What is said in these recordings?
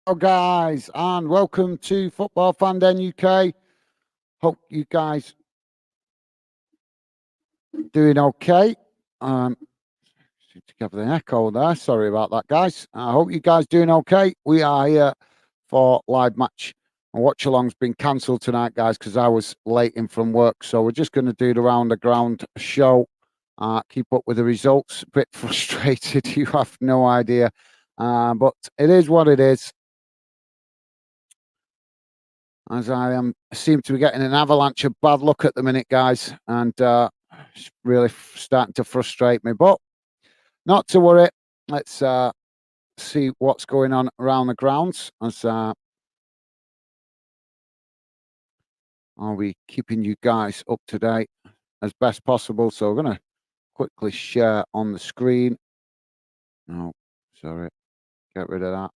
Hello, guys, and welcome to Football Fan Den UK. Hope you guys doing okay. Seem to have an echo there. Sorry about that, guys. I hope you guys doing okay. We are here for live match. And watch along's been cancelled tonight, guys, because I was late in from work. So we're just going to do the round the ground show. Keep up with the results. A bit frustrated. You have no idea, but it is what it is. As I seem to be getting an avalanche of bad luck at the minute, guys, and it's really starting to frustrate me. But not to worry. Let's see what's going on around the grounds. As are we keeping you guys up to date as best possible? So we're going to quickly share on the screen. No, sorry, get rid of that.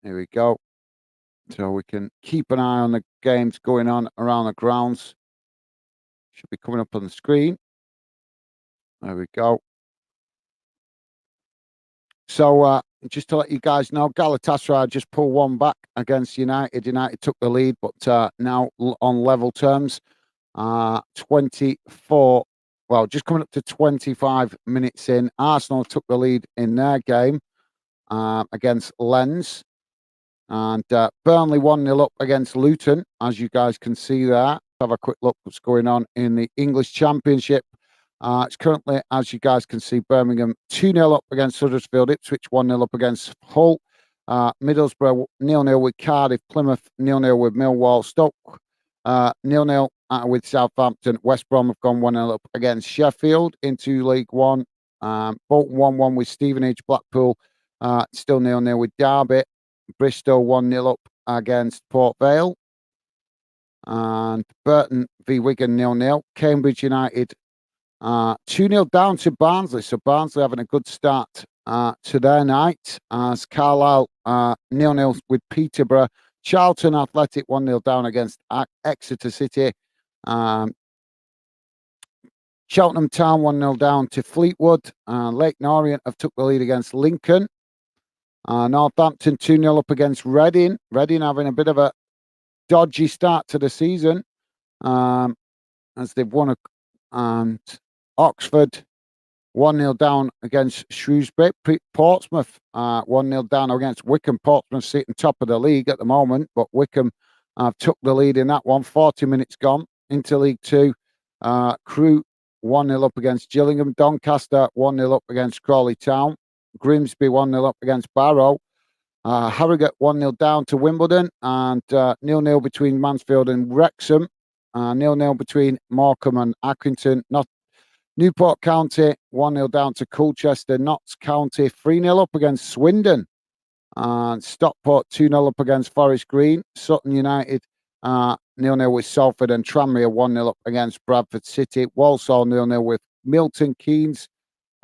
Here we go. So we can keep an eye on the games going on around the grounds. Should be coming up on the screen. There we go. So just to let you guys know, Galatasaray just pulled one back against United. United took the lead, but now on level terms, 24, well, just coming up to 25 minutes in, Arsenal took the lead in their game against Lens. And Burnley 1-0 up against Luton, as you guys can see there. Have a quick look what's going on in the English Championship. It's currently, as you guys can see, Birmingham 2-0 up against Huddersfield, Ipswich 1-0 up against Hull, Middlesbrough 0-0 with Cardiff, Plymouth 0-0 with Millwall, Stoke 0-0 with Southampton, West Brom have gone 1-0 up against Sheffield into League One, Bolton 1-1 with Stevenage, Blackpool still 0-0 with Derby, Bristol 1-0 up against Port Vale, and Burton v Wigan 0-0, Cambridge United 2-0 down to Barnsley. So Barnsley having a good start to their night, as Carlisle 0-0 with Peterborough. Charlton Athletic 1-0 down against Exeter City. Cheltenham Town 1-0 down to Fleetwood. Leyton Orient have took the lead against Lincoln. Northampton 2-0 up against Reading. Reading having a bit of a dodgy start to the season, as they've won and Oxford 1-0 down against Shrewsbury. Portsmouth 1-0 down against Wycombe. Portsmouth sitting top of the league at the moment, but Wycombe took the lead in that one. 40 minutes gone into League Two. Crewe 1-0 up against Gillingham. Doncaster 1-0 up against Crawley Town. Grimsby 1-0 up against Barrow. Harrogate 1-0 down to Wimbledon, and 0-0 between Mansfield and Wrexham. 0-0 between Morecambe and Accrington. Newport County 1-0 down to Colchester. Notts County 3-0 up against Swindon. And Stockport 2-0 up against Forest Green. Sutton United 0-0 with Salford, and Tranmere 1-0 up against Bradford City. Walsall 0-0 with Milton Keynes.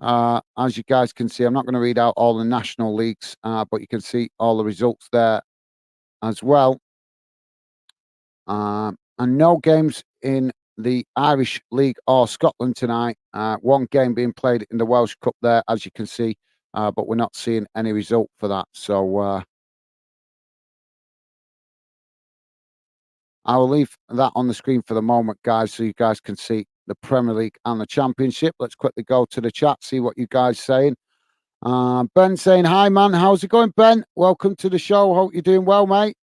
As you guys can see, I'm not going to read out all the national leagues, but you can see all the results there as well. And no games in the Irish League or Scotland tonight. One game being played in the Welsh Cup there, as you can see, but we're not seeing any result for that. So I will leave that on the screen for the moment, guys, so you guys can see the Premier League and the Championship. Let's quickly go to the chat, see what you guys saying. Ben saying, hi, man. How's it going, Ben? Welcome to the show. Hope you're doing well, mate.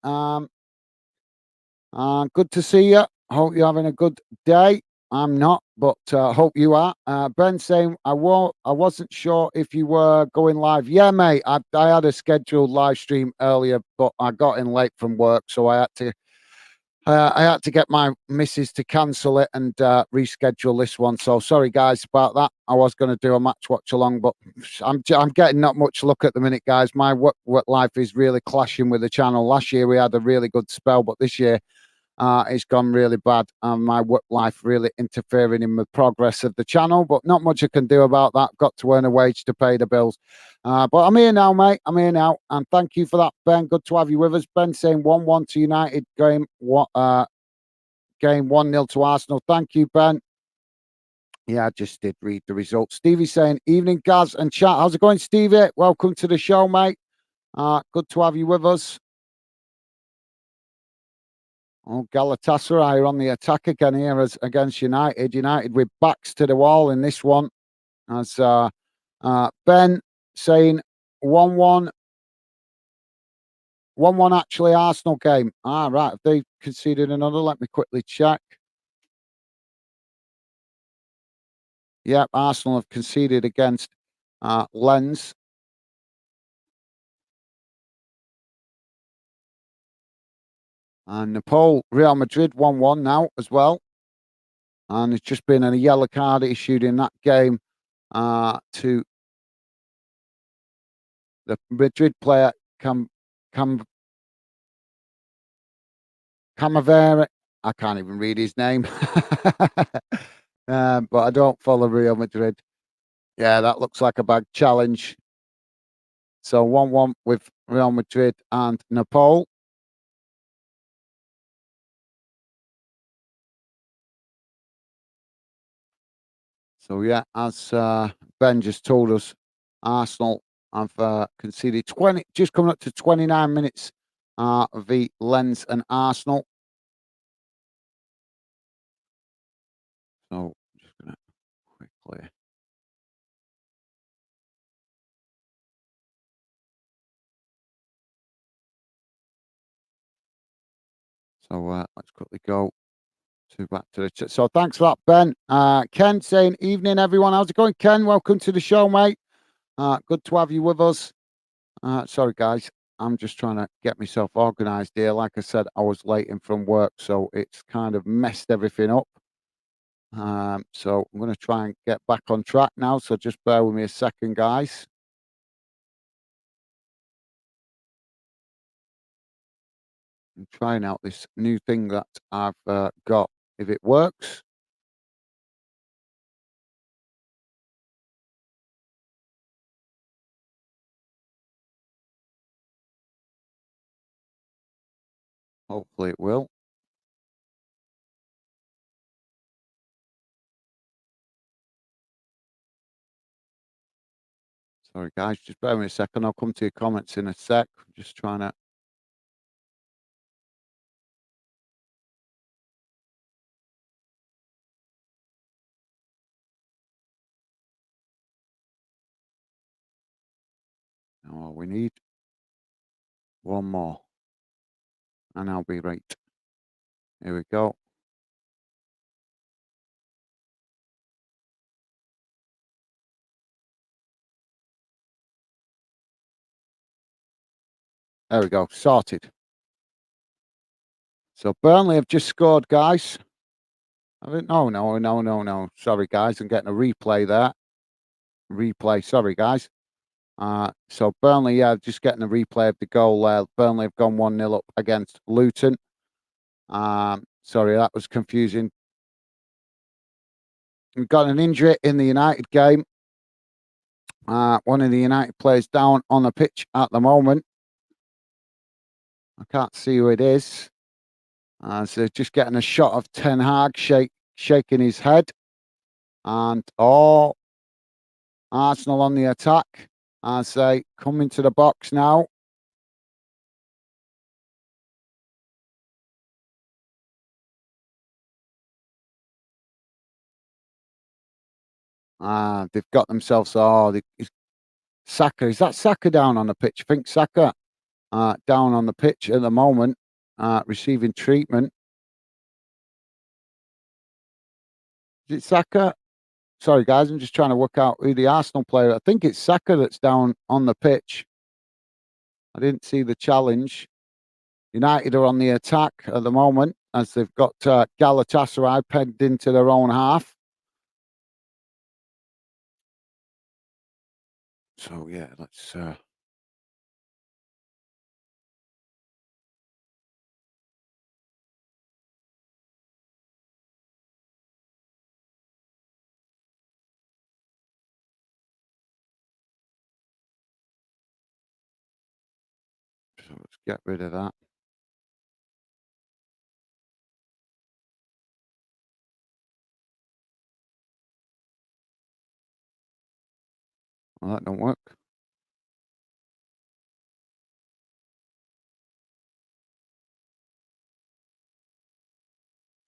Good to see you. Hope you're having a good day. I'm not, but hope you are. Ben saying, I wasn't sure if you were going live. Yeah, mate. I had a scheduled live stream earlier, but I got in late from work, so I had to get my missus to cancel it and reschedule this one. So sorry, guys, about that. I was going to do a match watch along, but I'm getting not much luck at the minute, guys. My work life is really clashing with the channel. Last year we had a really good spell, but this year it's gone really bad. My work life really interfering in the progress of the channel, but not much I can do about that. Got to earn a wage to pay the bills. But I'm here now, mate. I'm here now. And thank you for that, Ben. Good to have you with us. Ben saying 1-1 to United. Game 1-0 to Arsenal. Thank you, Ben. Yeah, I just did read the results. Stevie saying, "Evening, Gaz and chat. How's it going, Stevie? Welcome to the show, mate. Good to have you with us." Oh, Galatasaray are on the attack again here as against United. United with backs to the wall in this one. As Ben saying, 1-1, 1-1 actually Arsenal game. Right. Have they conceded another? Let me quickly check. Yep, Arsenal have conceded against Lens. And Nepal, Real Madrid 1-1 now as well. And there's just been a yellow card issued in that game to the Madrid player Cam Camavera. I can't even read his name. But I don't follow Real Madrid. Yeah, that looks like a bad challenge. So 1-1 with Real Madrid and Nepal. So yeah, as Ben just told us, Arsenal have conceded 20, just coming up to 29 minutes of the Lens and Arsenal. So just gonna quickly. So let's quickly go to back to the chat. So thanks for that, Ben. Ken saying, "Evening, everyone. How's it going, Ken? Welcome to the show, mate. Good to have you with us." Sorry, guys. I'm just trying to get myself organised here. Like I said, I was late in from work, so it's kind of messed everything up. So I'm going to try and get back on track now. So just bear with me a second, guys. I'm trying out this new thing that I've got. If it works, hopefully it will. Sorry, guys. Just bear with me a second. I'll come to your comments in a sec. Just trying to. Oh, we need one more, and I'll be right. Here we go. There we go. Sorted. So Burnley have just scored, guys. I think no. Sorry, guys. I'm getting a replay there. Replay. Sorry, guys. So Burnley, yeah, just getting a replay of the goal there. Burnley have gone 1-0 up against Luton. Sorry, that was confusing. We've got an injury in the United game. One of the United players down on the pitch at the moment. I can't see who it is. So just getting a shot of Ten Hag shaking his head. And Arsenal on the attack as they come into the box now. They've got themselves. Saka. Is that Saka down on the pitch? I think Saka down on the pitch at the moment, receiving treatment. Is it Saka? Sorry, guys, I'm just trying to work out who the Arsenal player. I think it's Saka that's down on the pitch. I didn't see the challenge. United are on the attack at the moment as they've got Galatasaray pegged into their own half. So yeah, let's. So let's get rid of that. Well, that don't work.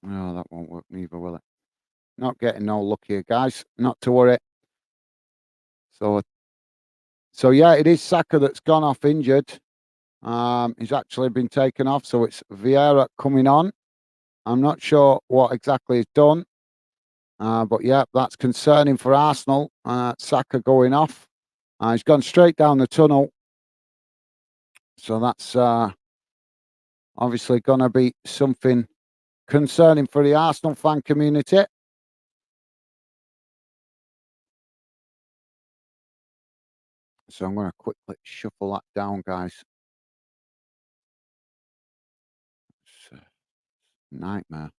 No, that won't work neither, will it? Not getting no luck here, guys. Not to worry. So, so yeah, it is Saka that's gone off injured. He's actually been taken off, so it's Vieira coming on. I'm not sure what exactly he's done, but yeah, that's concerning for Arsenal. Saka going off. He's gone straight down the tunnel, so that's obviously going to be something concerning for the Arsenal fan community. So I'm going to quickly shuffle that down, guys. It's a nightmare.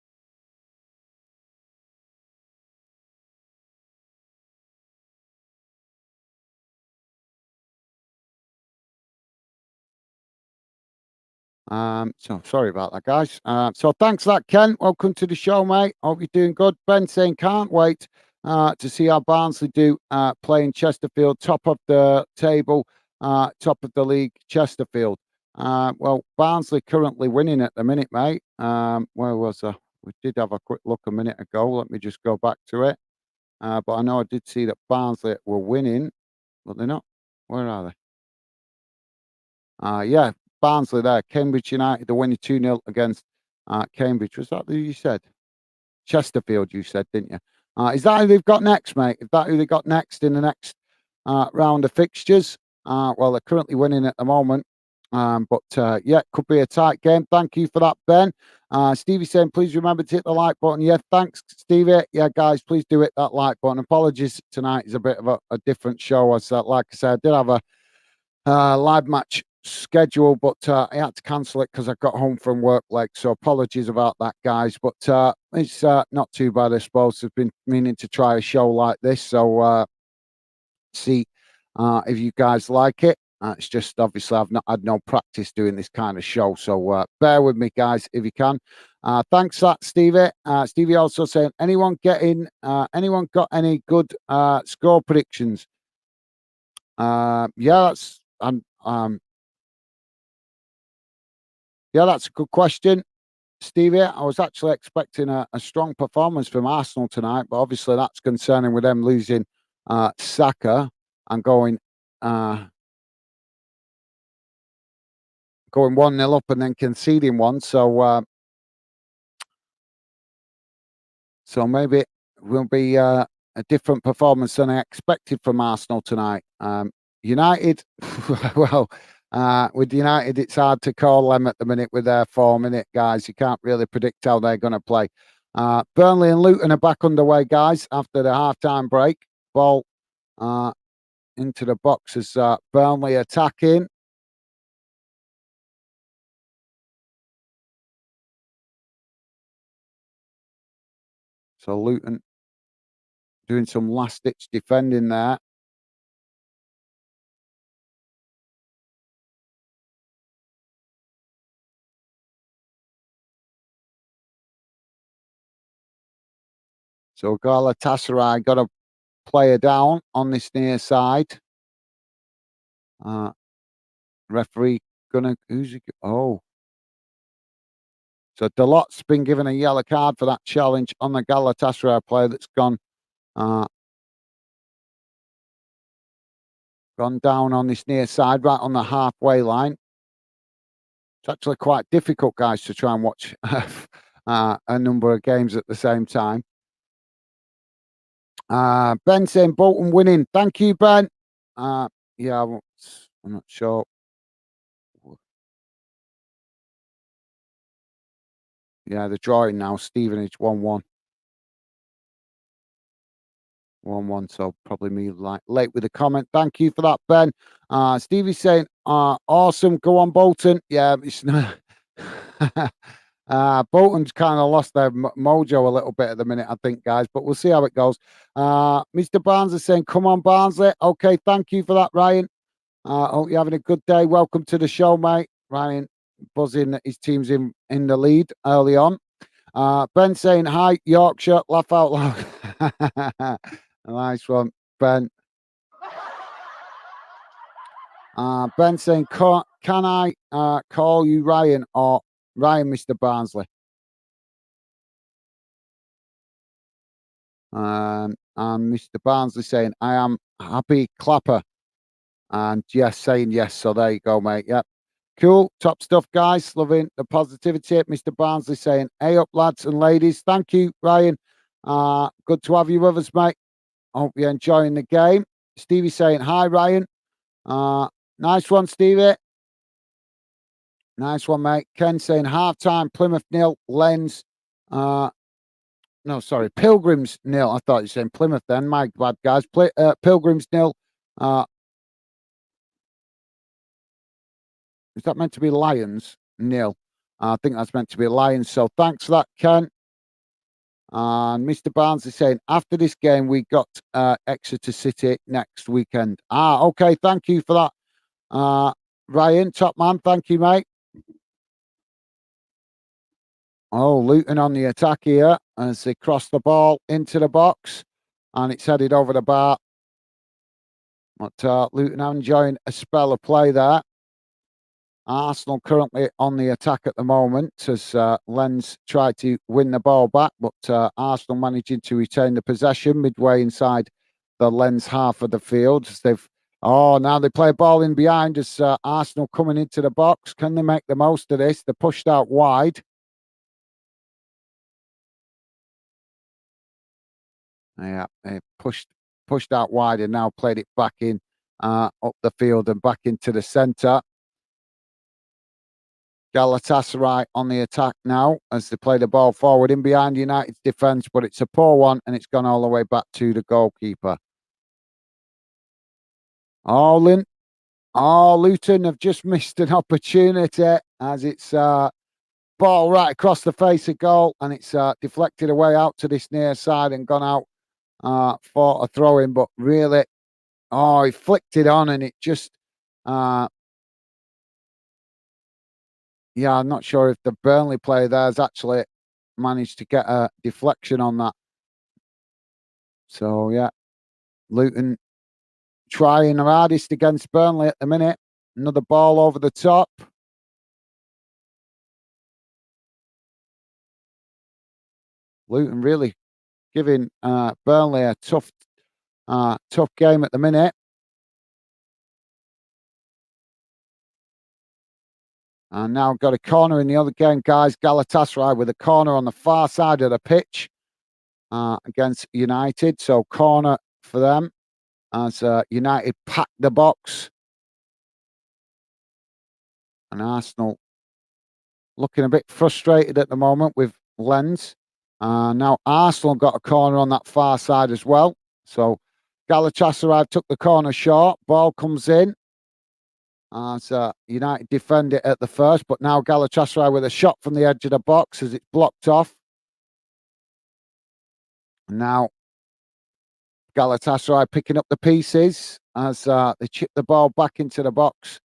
So sorry about that, guys. So thanks for that, Ken. Welcome to the show, mate. Hope you're doing good. Ben saying can't wait to see how Barnsley do playing Chesterfield, top of the table, top of the league, Chesterfield. Well, Barnsley currently winning at the minute, mate. Where was I? We did have a quick look a minute ago. Let me just go back to it. But I know I did see that Barnsley were winning, but they're not. Where are they? Yeah, Barnsley there. Cambridge United, they're winning 2-0 against Cambridge. Was that who you said? Chesterfield, you said, didn't you? Is that who they've got next, mate? Is that who they got next in the next round of fixtures? Well, they're currently winning at the moment. But yeah, could be a tight game. Thank you for that, Ben. Stevie saying, please remember to hit the like button. Yeah, thanks, Stevie. Yeah, guys, please do hit that like button. Apologies, tonight is a bit of a different show. As like I said, I did have a live match schedule, but I had to cancel it because I got home from work late. So apologies about that, guys. But it's not too bad, I suppose. I've been meaning to try a show like this, so see if you guys like it. It's just obviously I've not had no practice doing this kind of show, so bear with me, guys, if you can. Thanks, that Stevie. Stevie also saying, anyone got any good score predictions? Yeah, that's yeah, that's a good question, Stevie. I was actually expecting a strong performance from Arsenal tonight, but obviously that's concerning with them losing Saka and going 1-0 up and then conceding one. So maybe it will be a different performance than I expected from Arsenal tonight. United, well, with United, it's hard to call them at the minute with their form in it, guys. You can't really predict how they're going to play. Burnley and Luton are back underway, guys, after the half-time break. Ball into the box as Burnley attacking. So Luton doing some last-ditch defending there. So Galatasaray got a player down on this near side. Referee who's he? Oh, so Dalot's been given a yellow card for that challenge on the Galatasaray player that's gone down on this near side, right on the halfway line. It's actually quite difficult, guys, to try and watch a number of games at the same time. Ben saying Bolton winning. Thank you, Ben. Yeah, I'm not sure. Yeah, they're drawing now. Stevenage 1-1. 1-1, so probably me late with a comment. Thank you for that, Ben. Stevie's saying, awesome. Go on, Bolton. Yeah, it's not. Bolton's kind of lost their mojo a little bit at the minute, I think, guys, but we'll see how it goes. Mr. Barnes is saying, come on, Barnsley. Okay, thank you for that, Ryan. Hope you're having a good day. Welcome to the show, mate. Ryan buzzing that his team's in the lead early on. Ben saying, hi, Yorkshire. Laugh out loud. Nice one, Ben. Ben saying, can I call you Ryan or Ryan, Mr. Barnsley? And Mr. Barnsley saying, I am happy clapper. And yes, saying yes. So there you go, mate. Yep. Cool. Top stuff, guys. Loving the positivity. Mr. Barnsley saying, hey up, lads and ladies. Thank you, Ryan. Good to have you with us, mate. Hope you're enjoying the game. Stevie saying, hi, Ryan. Nice one, Stevie. Nice one, mate. Ken saying, half time, Plymouth nil, Lens. No, sorry, Pilgrims nil. I thought you were saying Plymouth then. My bad, guys. Pilgrims nil. Is that meant to be Lions nil? I think that's meant to be Lions. So thanks for that, Ken. And Mr. Barnes is saying, after this game, we got Exeter City next weekend. Okay. Thank you for that, Ryan, top man. Thank you, mate. Oh, Luton on the attack here as they cross the ball into the box and it's headed over the bar. But Luton are enjoying a spell of play there. Arsenal currently on the attack at the moment as Lens tried to win the ball back, but Arsenal managing to retain the possession midway inside the Lens half of the field. As now they play a ball in behind as Arsenal coming into the box. Can they make the most of this? They're pushed out wide. Yeah, they pushed out wide and now played it back in up the field and back into the centre. Galatasaray on the attack now as they play the ball forward in behind United's defence, but it's a poor one and it's gone all the way back to the goalkeeper. Luton have just missed an opportunity as it's ball right across the face of goal and it's deflected away out to this near side and gone out for a throw-in, but really, he flicked it on and it just... I'm not sure if the Burnley player there has actually managed to get a deflection on that. So, yeah, Luton trying their hardest against Burnley at the minute. Another ball over the top. Luton really giving Burnley a tough game at the minute. And now got a corner in the other game, guys. Galatasaray with a corner on the far side of the pitch against United. So corner for them as United pack the box. And Arsenal looking a bit frustrated at the moment with Lens. Now Arsenal got a corner on that far side as well. So Galatasaray took the corner short. Ball comes in. As United defend it at the first, but now Galatasaray with a shot from the edge of the box as it's blocked off. Now Galatasaray picking up the pieces as they chip the ball back into the box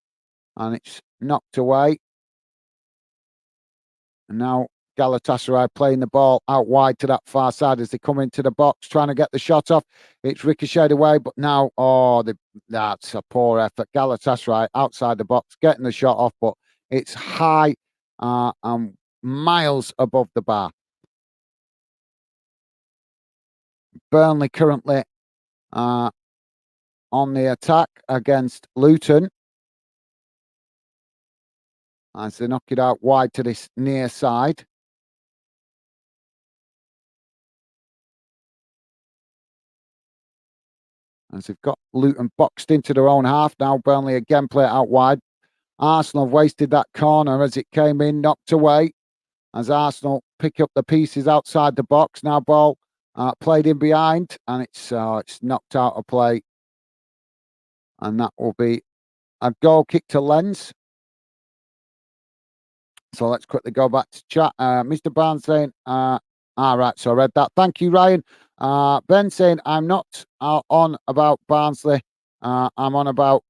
and it's knocked away. And now Galatasaray playing the ball out wide to that far side as they come into the box, trying to get the shot off. It's ricocheted away, but now, that's a poor effort. Galatasaray outside the box, getting the shot off, but it's high and miles above the bar. Burnley currently on the attack against Luton as they knock it out wide to this near side. As they've got Luton boxed into their own half. Now Burnley again play it out wide. Arsenal have wasted that corner as it came in, knocked away. As Arsenal pick up the pieces outside the box. Now ball played in behind and it's knocked out of play. And that will be a goal kick to Lens. So let's quickly go back to chat. Mr. Barnes saying, right, so I read that. Thank you, Ryan. Ben saying, I'm not on about Barnsley. I'm on about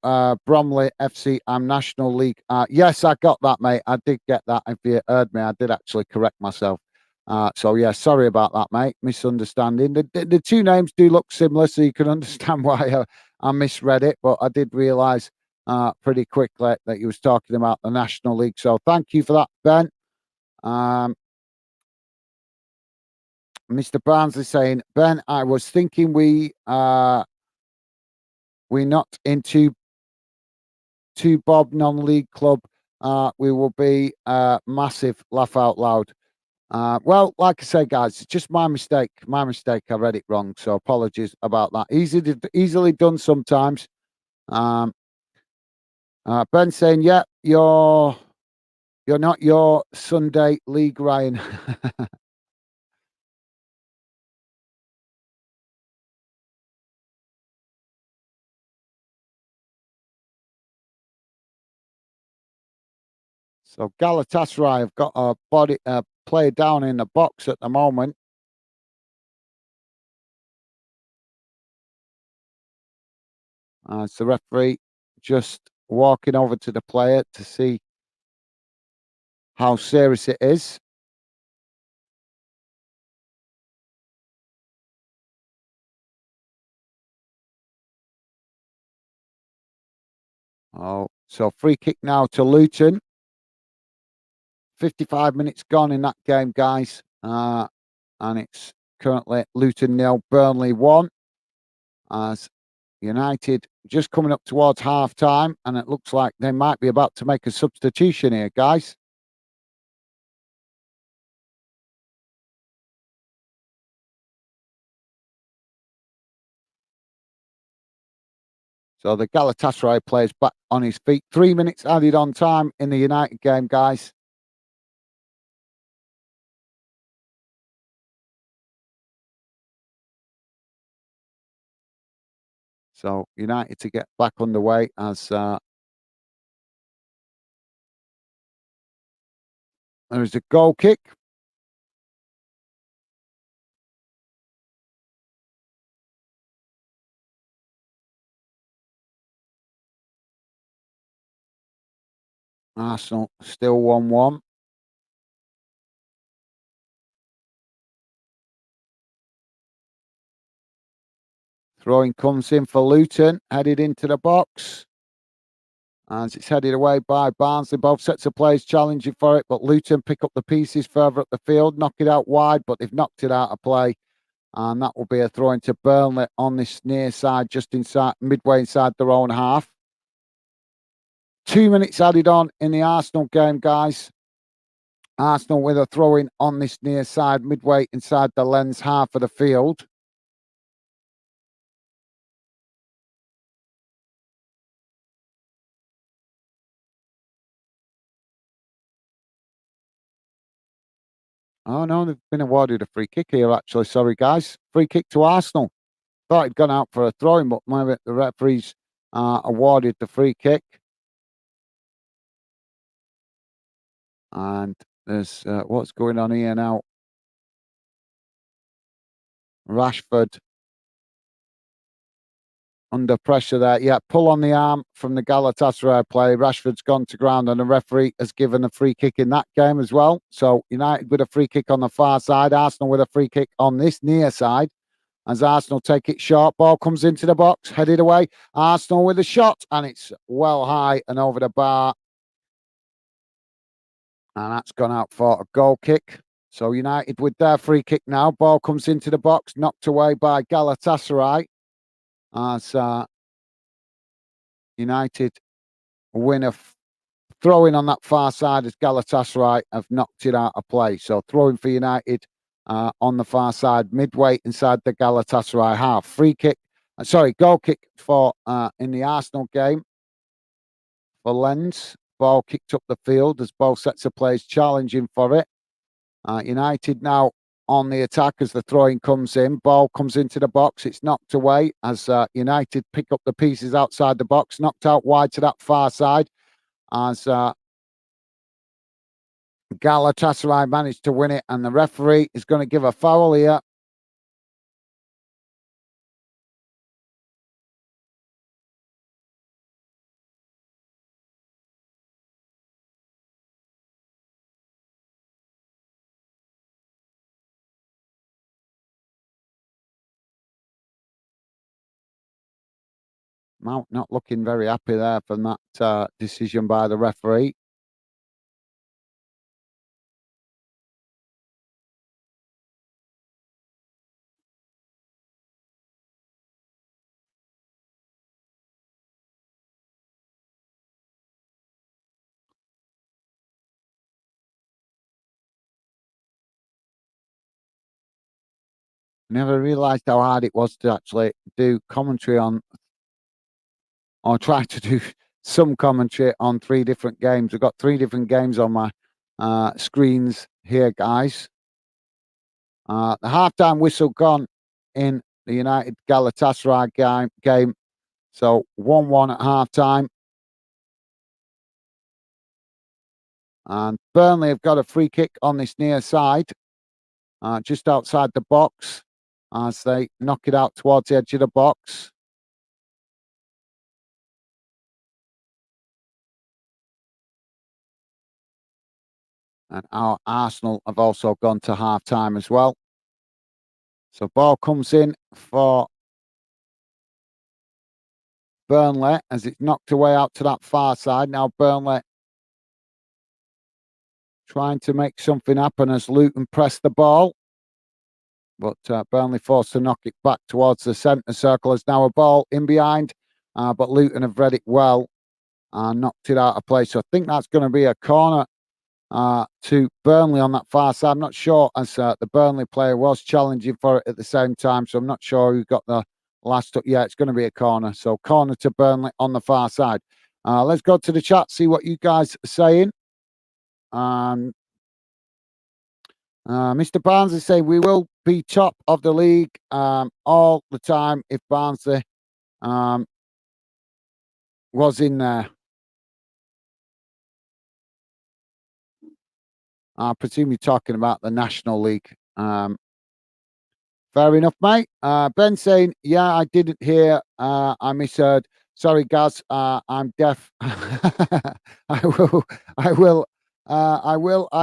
Bromley FC. I'm National League. Yes, I got that, mate. I did get that. If you heard me, I did actually correct myself. So, yeah, sorry about that, mate. Misunderstanding. The two names do look similar, so you can understand why I misread it. But I did realise pretty quickly that you was talking about the National League. So thank you for that, Ben. Um, Mr. Barnes is saying, Ben, I was thinking we not into two Bob non-league club. We will be massive laugh out loud. Well, like I say, guys, it's just my mistake. My mistake. I read it wrong, so apologies about that. Easily done sometimes. Um, Ben saying, "Yeah, you're not your Sunday league, Ryan." So Galatasaray have got a player down in the box at the moment. It's the referee just walking over to the player to see how serious it is. Oh, so free kick now to Luton. 55 minutes gone in that game, guys. And it's currently Luton 0, Burnley 1. As United just coming up towards half time, and it looks like they might be about to make a substitution here, guys. So the Galatasaray players back on his feet. 3 minutes added on time in the United game, guys. So United to get back underway as there is a goal kick. Arsenal still 1-1. Throwing comes in for Luton, headed into the box. As it's headed away by Barnsley. Both sets of players challenging for it, but Luton pick up the pieces further up the field, knock it out wide, but they've knocked it out of play. And that will be a throw into Burnley on this near side, just inside, midway inside their own half. 2 minutes added on in the Arsenal game, guys. Arsenal with a throw in on this near side, midway inside the Lens half of the field. Oh no, they've been awarded a free kick here, actually. Sorry, guys. Free kick to Arsenal. Thought he'd gone out for a throw in, but maybe the referees awarded the free kick. And there's what's going on here now. Rashford under pressure there. Yeah, pull on the arm from the Galatasaray play. Rashford's gone to ground, and the referee has given a free kick in that game as well. So United with a free kick on the far side, Arsenal with a free kick on this near side. As Arsenal take it short, ball comes into the box, headed away. Arsenal with a shot, and it's well high and over the bar. And that's gone out for a goal kick. So United with their free kick now. Ball comes into the box, knocked away by Galatasaray. As United win a throwing on that far side as Galatasaray have knocked it out of play. So throwing for United on the far side, midway inside the Galatasaray half. Free kick, goal kick for in the Arsenal game for Lens. Ball kicked up the field as both sets of players challenging for it. United now on the attack as the throwing comes in. Ball comes into the box. It's knocked away as United pick up the pieces outside the box. Knocked out wide to that far side as Galatasaray managed to win it. And the referee is going to give a foul here. Mount not looking very happy there from that decision by the referee. Never realised how hard it was to actually do commentary on, or try to do some commentary on 3 different games. I've got 3 different games on my screens here, guys. The halftime whistle gone in the United Galatasaray game. So 1-1 at halftime. And Burnley have got a free kick on this near side, just outside the box, as they knock it out towards the edge of the box. And our Arsenal have also gone to half-time as well. So ball comes in for Burnley as it's knocked away out to that far side. Now Burnley trying to make something happen as Luton press the ball. But Burnley forced to knock it back towards the centre circle. There's now a ball in behind, but Luton have read it well and knocked it out of play. So I think that's going to be a corner to Burnley on that far side. I'm not sure, as the Burnley player was challenging for it at the same time, so I'm not sure who got the last up. Yeah, it's going to be a corner. So corner to Burnley on the far side. Let's go to the chat, see what you guys are saying. Mr. Barnes is saying we will be top of the league all the time if Barnsley was in there. I presume you're talking about the National League. Fair enough, mate. Ben saying, yeah, I didn't hear. I misheard. Sorry, Gaz. I'm deaf. I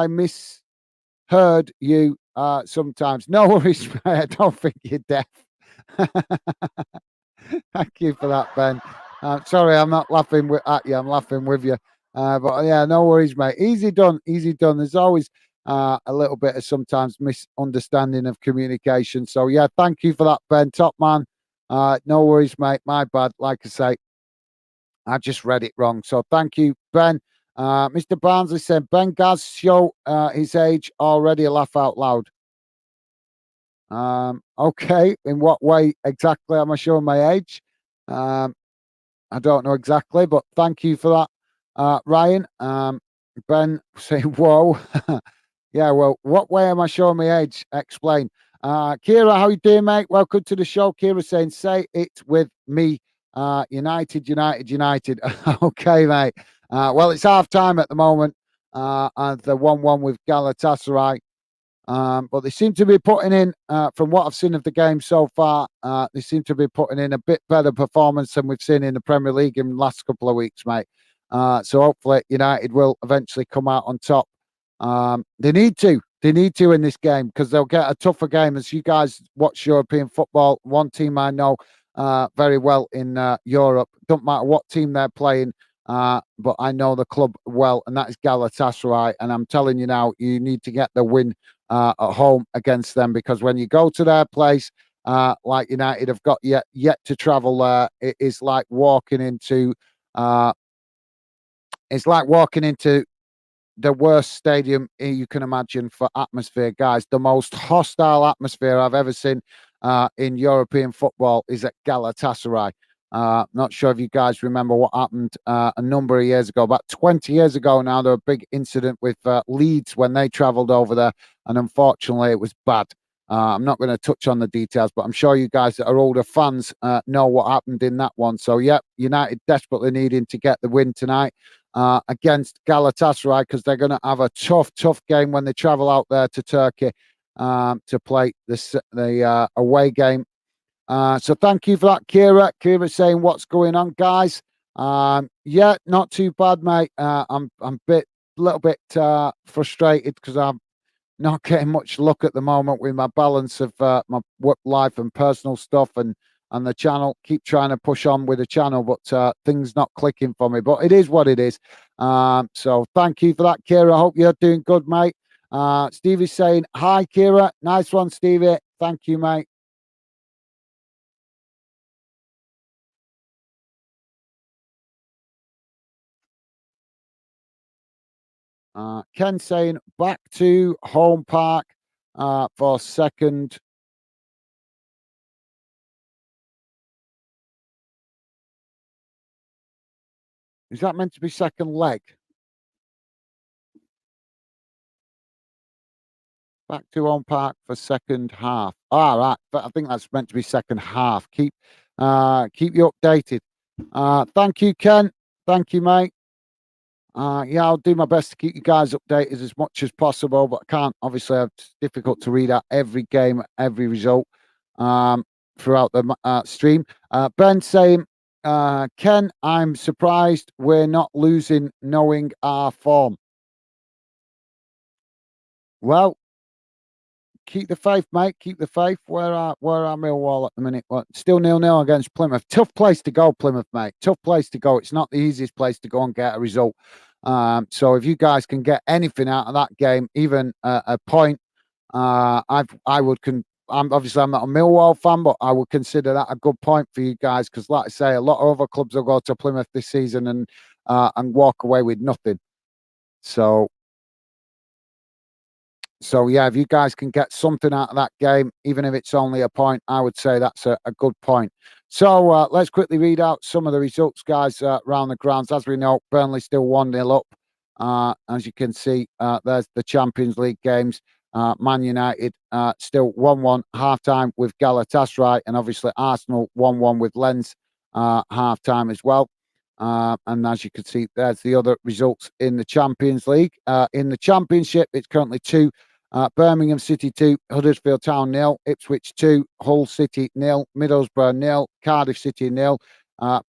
misheard you sometimes. No worries, mate. I don't think you're deaf. Thank you for that, Ben. Sorry, I'm not laughing at you. I'm laughing with you. But yeah, no worries, mate. Easy done. Easy done. There's always a little bit of sometimes misunderstanding of communication. So yeah, thank you for that, Ben. Top man. No worries, mate. My bad. Like I say, I just read it wrong. So thank you, Ben. Mr. Barnsley said Ben Gaz show his age already. Laugh out loud. Okay, in what way exactly am I showing my age? I don't know exactly, but thank you for that, Ryan. Ben saying, whoa. Yeah, well, what way am I showing my age? Explain. Kira, how you doing, mate? Welcome to the show. Kira saying, say it with me. United, United, United. Okay, mate. Well, it's half time at the moment. And the 1-1 with Galatasaray. But they seem to be putting in, from what I've seen of the game so far, they seem to be putting in a bit better performance than we've seen in the Premier League in the last couple of weeks, mate. So hopefully United will eventually come out on top. They need to in this game because they'll get a tougher game. As you guys watch European football, one team I know very well in Europe, don't matter what team they're playing, but I know the club well, and that is Galatasaray. And I'm telling you now, you need to get the win at home against them, because when you go to their place, like United have got yet to travel there, it is like walking into the worst stadium you can imagine for atmosphere, guys. The most hostile atmosphere I've ever seen in European football is at Galatasaray. Not sure if you guys remember what happened a number of years ago, about 20 years ago now. There was a big incident with Leeds when they travelled over there, and unfortunately it was bad. I'm not going to touch on the details, but I'm sure you guys that are older fans know what happened in that one. So, yeah, United desperately needing to get the win tonight against Galatasaray, because they're going to have a tough game when they travel out there to Turkey to play the away game. So thank you for that, Kira. Kira saying, what's going on, guys? Yeah, not too bad, mate. I'm a little bit frustrated because I'm not getting much luck at the moment with my balance of my work life and personal stuff, and and the channel. Keep trying to push on with the channel, but things not clicking for me. But it is what it is. So thank you for that, Kira. I hope you're doing good, mate. Stevie's saying, hi, Kira. Nice one, Stevie. Thank you, mate. Ken saying, back to home park for second. Is that meant to be second leg? Back to home park for second half. All right, but I think that's meant to be second half. Keep you updated. Thank you, Ken. Thank you, mate. Yeah, I'll do my best to keep you guys updated as much as possible, but I can't. Obviously, it's difficult to read out every game, every result throughout the stream. Ben saying, Ken, I'm surprised we're not losing knowing our form. Well, keep the faith, mate. Keep the faith. Where are Millwall at the minute? Well, still 0-0 against Plymouth. Tough place to go, Plymouth, mate. Tough place to go. It's not the easiest place to go and get a result. So if you guys can get anything out of that game, even a point, I'm obviously I'm not a Millwall fan, but I would consider that a good point for you guys because, like I say, a lot of other clubs will go to Plymouth this season and walk away with nothing. So yeah, if you guys can get something out of that game, even if it's only a point, I would say that's a good point. So let's quickly read out some of the results, guys, around the grounds. As we know, Burnley still 1-0 up. As you can see, there's the Champions League games. Man United still 1-1 half-time with Galatasaray, and obviously Arsenal 1-1 with Lens half-time as well. And as you can see, there's the other results in the Champions League. In the Championship, it's currently 2. Birmingham City 2, Huddersfield Town 0, Ipswich 2, Hull City 0, Middlesbrough 0, Cardiff City 0,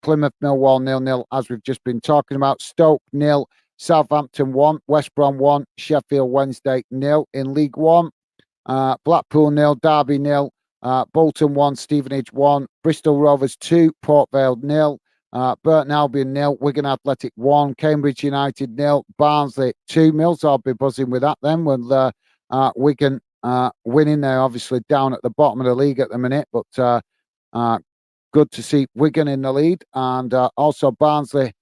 Plymouth Millwall 0-0, as we've just been talking about, Stoke 0, Southampton 1, West Brom 1, Sheffield Wednesday 0 in League 1, Blackpool 0, Derby 0, Bolton 1, Stevenage 1, Bristol Rovers 2, Port Vale 0, Burton Albion 0, Wigan Athletic 1, Cambridge United 0, Barnsley 2. Mills, I'll be buzzing with that then with Wigan winning. They're obviously down at the bottom of the league at the minute, but good to see Wigan in the lead and also Barnsley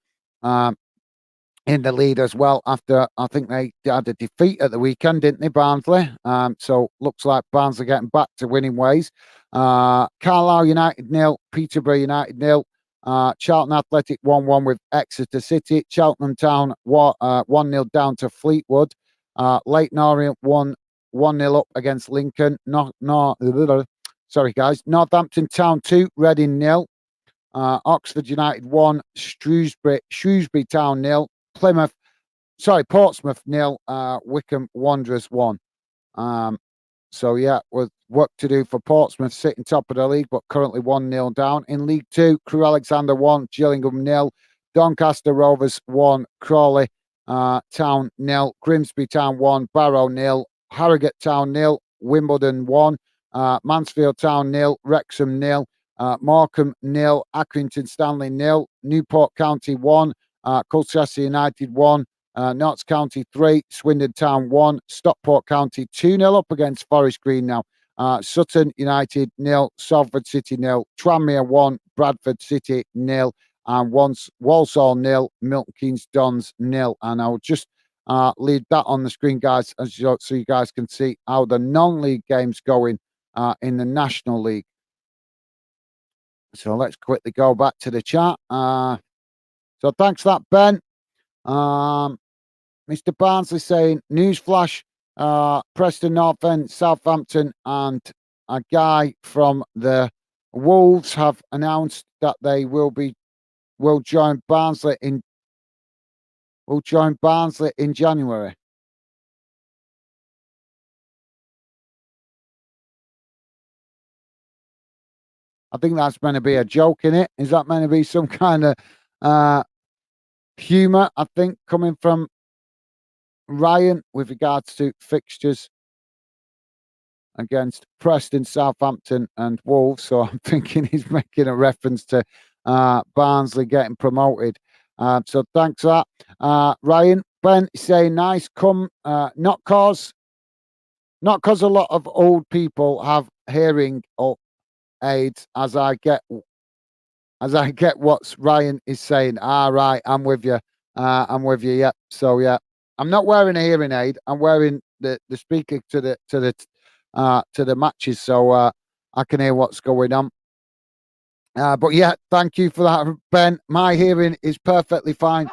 in the lead as well after I think they had a defeat at the weekend, didn't they, Barnsley? So looks like Barnsley getting back to winning ways. Carlisle United 0, Peterborough United 0. Charlton Athletic 1-1 with Exeter City. Cheltenham Town 1-0 down to Fleetwood. Leyton Orient 1-0 up against Lincoln. Sorry, guys. Northampton Town 2, Reading 0. Oxford United 1, Shrewsbury Town 0. Portsmouth 0. Wycombe Wanderers 1. So yeah, with work to do for Portsmouth, sitting top of the league, but currently 1-0 down. In League 2, Crewe Alexandra 1, Gillingham 0, Doncaster Rovers 1, Crawley Town 0, Grimsby Town 1, Barrow 0, Harrogate Town 0, Wimbledon 1, Mansfield Town 0, Wrexham 0, Morecambe 0, Accrington Stanley 0, Newport County 1, Colchester United 1, Notts County 3, Swindon Town 1, Stockport County 2-0 up against Forest Green now. Sutton United 0, Salford City 0, Tranmere 1, Bradford City 0, and Walsall 0, Milton Keynes Dons 0. And I'll just leave that on the screen, guys, so you guys can see how the non-league games going in the National League. So let's quickly go back to the chat. So thanks for that, Ben. Mr. Barnsley saying, newsflash, Preston North End, Southampton, and a guy from the Wolves have announced that they will join Barnsley in January. I think that's meant to be a joke, in it. Is that meant to be some kind of humour, I think, coming from Ryan with regards to fixtures against Preston, Southampton, and Wolves. So I'm thinking he's making a reference to Barnsley getting promoted. So thanks for that. Ryan, Ben is saying nice. Not cause a lot of old people have hearing aids, as I get what Ryan is saying. Right, I'm with you. I'm with you. Yeah. So yeah, I'm not wearing a hearing aid. I'm wearing the speaker to the matches, so I can hear what's going on. But yeah, thank you for that, Ben. My hearing is perfectly fine.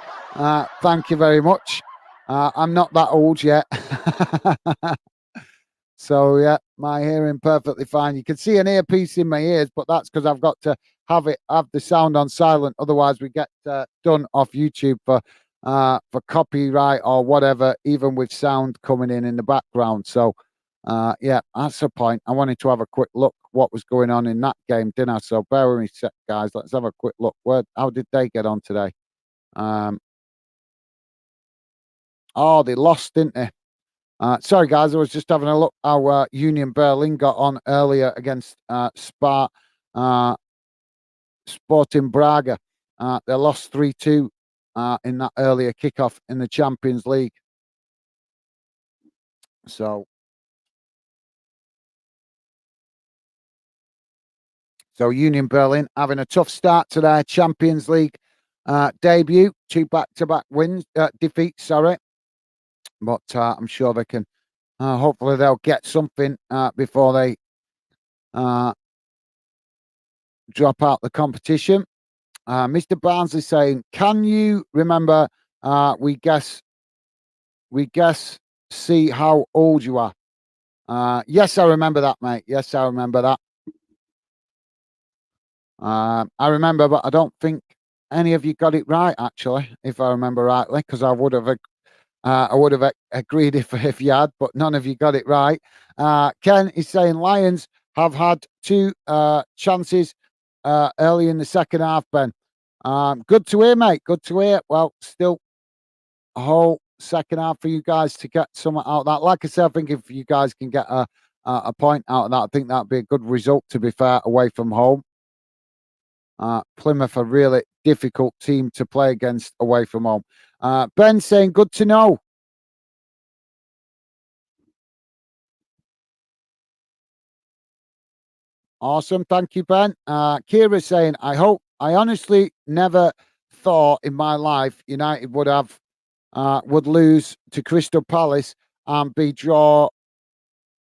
Thank you very much. I'm not that old yet. So yeah, my hearing perfectly fine. You can see an earpiece in my ears, but that's because I've got to have the sound on silent. Otherwise, we get done off YouTube for copyright or whatever, even with sound coming in the background. So yeah, that's the point. I wanted to have a quick look what was going on in that game, didn't I? So bear with me, guys. Let's have a quick look. How did they get on today? Oh, they lost, didn't they? Sorry, guys, I was just having a look how Union Berlin got on earlier against Sporting Braga. They lost 3-2 in that earlier kickoff in the Champions League. So Union Berlin having a tough start to their Champions League debut. 2 back-to-back defeats, sorry. But I'm sure they can. Hopefully, they'll get something before they drop out the competition. Mr. Barnes is saying, "Can you remember? We guess. See how old you are." Yes, I remember that, mate. Yes, I remember that. I remember, but I don't think any of you got it right. Actually, if I remember rightly, because I would have agreed if you had, but none of you got it right. Ken is saying Lions have had 2 chances early in the second half, Ben. Good to hear, mate. Good to hear. Well, still a whole second half for you guys to get something out of that. Like I said, I think if you guys can get a point out of that, I think that'd be a good result, to be fair, away from home. Plymouth, a really difficult team to play against away from home. Ben saying, good to know. Awesome. Thank you, Ben. Kira saying, I honestly never thought in my life United would lose to Crystal Palace and be drawing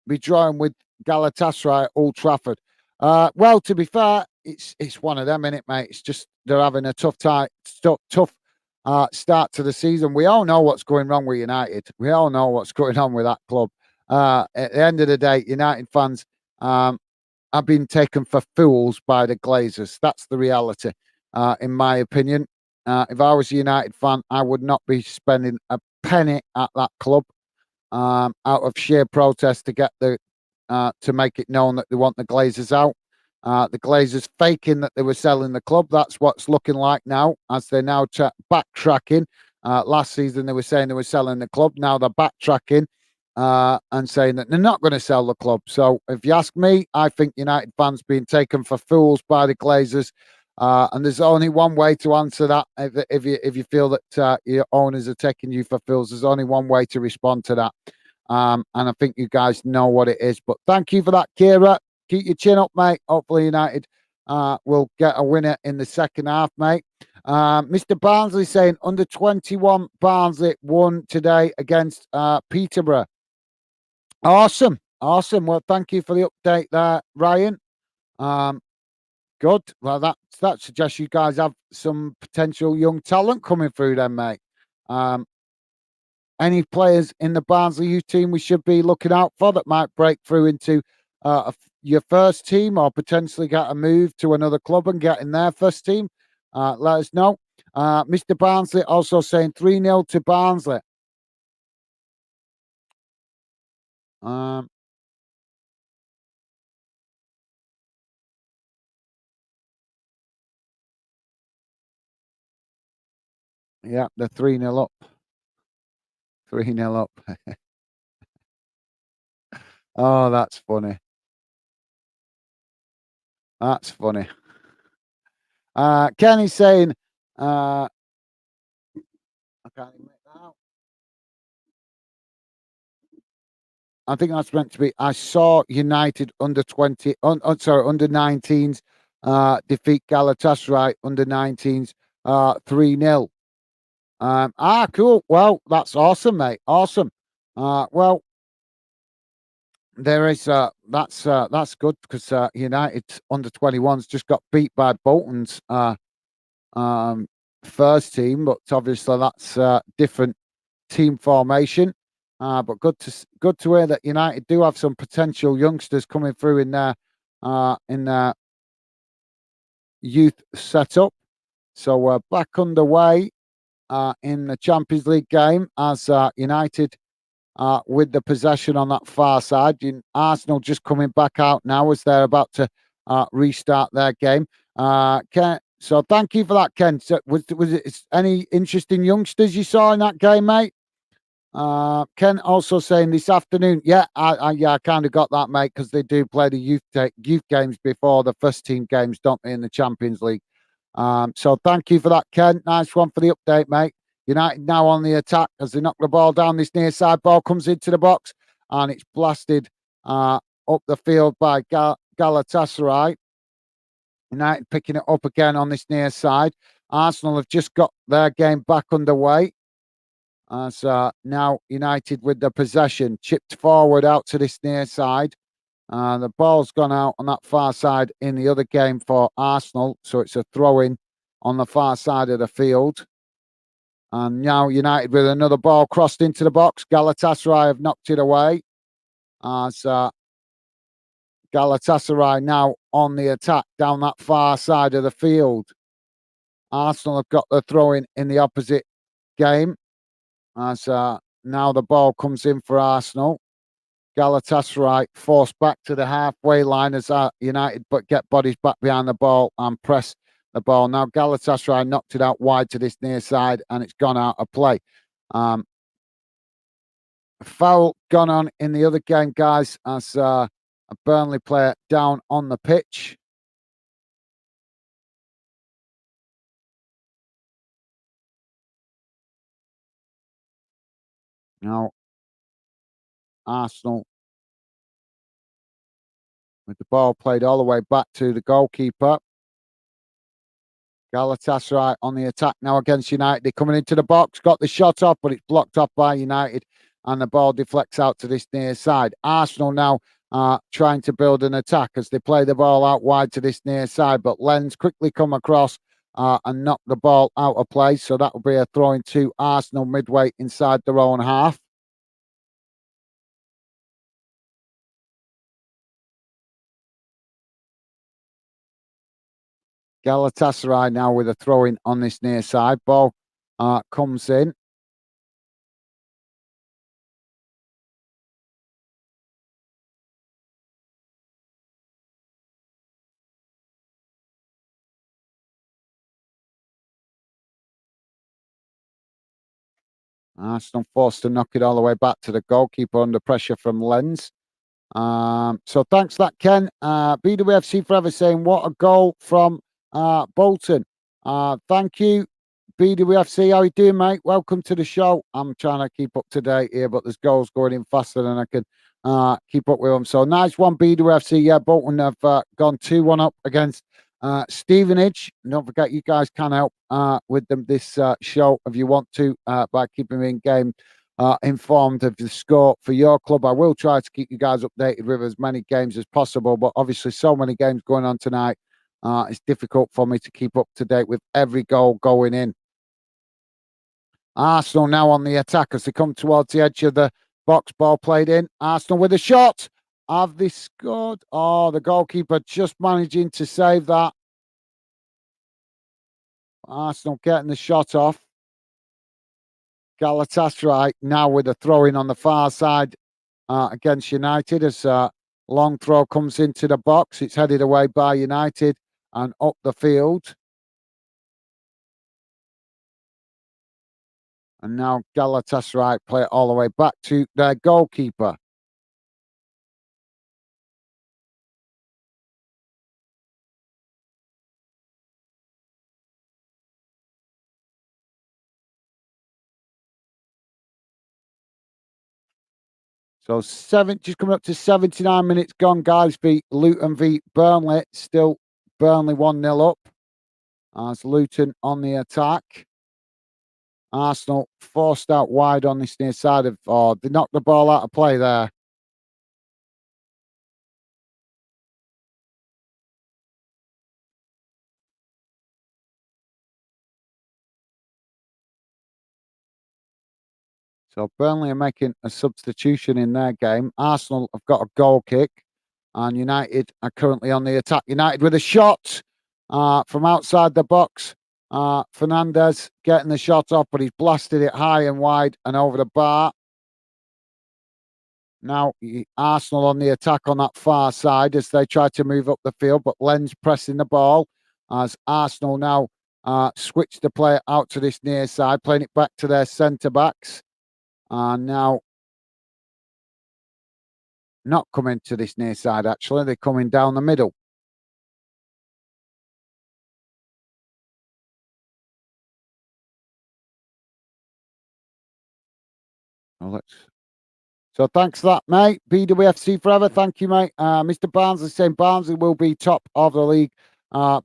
with Galatasaray at Old Trafford. Well, to be fair, it's one of them, innit, mate? It's just they're having a tough start to the season. We all know what's going wrong with United. We all know what's going on with that club. At the end of the day, United fans have been taken for fools by the Glazers. That's the reality, in my opinion. If I was a United fan, I would not be spending a penny at that club out of sheer protest to get to make it known that they want the Glazers out. The Glazers faking that they were selling the club. That's what's looking like now, as they're now backtracking. Last season, they were saying they were selling the club. Now they're backtracking and saying that they're not going to sell the club. So if you ask me, I think United fans being taken for fools by the Glazers. And there's only one way to answer that. If you feel that your owners are taking you for fools, there's only one way to respond to that. And I think you guys know what it is. But thank you for that, Kira. Keep your chin up, mate. Hopefully United will get a winner in the second half, mate. Mr. Barnsley saying under 21 Barnsley won today against Peterborough. Awesome. Well, thank you for the update there, Ryan. Good. Well, that suggests you guys have some potential young talent coming through then, mate. Any players in the Barnsley youth team we should be looking out for that might break through into your first team or potentially get a move to another club and get in their first team? Let us know. Mr. Barnsley also saying 3-0 to Barnsley. Yeah, they're 3-0 up. 3-0 up. Oh, that's funny. That's funny. Kenny's saying, I can't even make that out. I think that's meant to be. I saw United under 20, sorry, under 19s defeat Galatasaray under 19s 3-0. Cool. Well, that's awesome, mate. Awesome. Well, there is that's good because United under 21s just got beat by Bolton's um, first team, but obviously that's different team formation. But good to hear that United do have some potential youngsters coming through in their youth setup. So we're back underway in the Champions League game as United with the possession on that far side. Arsenal just coming back out now as they're about to restart their game. Ken, so thank you for that, Ken. So was it any interesting youngsters you saw in that game, mate? Ken also saying this afternoon, yeah, I kind of got that, mate, because they do play the youth games before the first team games, don't they, in the Champions League? So thank you for that, Ken. Nice one for the update, mate. United now on the attack as they knock the ball down. This near side ball comes into the box and it's blasted up the field by Galatasaray. United picking it up again on this near side. Arsenal have just got their game back underway. As now United with the possession, chipped forward out to this near side. The ball's gone out on that far side in the other game for Arsenal, so it's a throw in on the far side of the field. And now United with another ball crossed into the box. Galatasaray have knocked it away. As Galatasaray now on the attack down that far side of the field. Arsenal have got the throw in the opposite game. As now the ball comes in for Arsenal. Galatasaray forced back to the halfway line as United but get bodies back behind the ball and press the ball. Now Galatasaray knocked it out wide to this near side and it's gone out of play. Foul gone on in the other game, guys, as a Burnley player down on the pitch. Now Arsenal with the ball played all the way back to the goalkeeper. Galatasaray on the attack now against United. They're coming into the box, got the shot off, but it's blocked off by United, and the ball deflects out to this near side. Arsenal now trying to build an attack as they play the ball out wide to this near side, but Lens quickly come across and knock the ball out of play. So that will be a throw into Arsenal midway inside their own half. Galatasaray now with a throw in on this near side. Ball comes in. Arsenal forced to knock it all the way back to the goalkeeper under pressure from Lens. So thanks for that, Ken. BWFC Forever saying, what a goal from Bolton. Thank you, BWFC. How you doing, mate? Welcome to the show. I'm trying to keep up to date here, but there's goals going in faster than I can keep up with them. So nice one, BWFC. Yeah, Bolton have gone 2-1 up against Stevenage. And don't forget, you guys can help with them this show if you want to by keeping me in game informed of the score for your club. I will try to keep you guys updated with as many games as possible, but obviously so many games going on tonight. It's difficult for me to keep up to date with every goal going in. Arsenal now on the attack as they come towards the edge of the box. Ball played in. Arsenal with a shot. Have they scored? Oh, the goalkeeper just managing to save that. Arsenal getting the shot off. Galatasaray now with a throw in on the far side against United as long throw comes into the box. It's headed away by United and up the field. And now Galatasaray play it all the way back to their goalkeeper. So just coming up to 79 minutes gone, guys. Luton v Burnley. Still Burnley 1-0 up. As Luton on the attack. Arsenal forced out wide on this near side of. Oh, they knocked the ball out of play there. So Burnley are making a substitution in their game. Arsenal have got a goal kick, and United are currently on the attack. United with a shot from outside the box. Fernandez getting the shot off, but he's blasted it high and wide and over the bar. Now Arsenal on the attack on that far side as they try to move up the field, but Lens pressing the ball as Arsenal now switch the play out to this near side, playing it back to their centre backs. And now not coming to this near side, actually. They're coming down the middle. So thanks for that, mate. BWFC forever. Thank you, mate. Mr. Barnsley saying Barnsley will be top of the league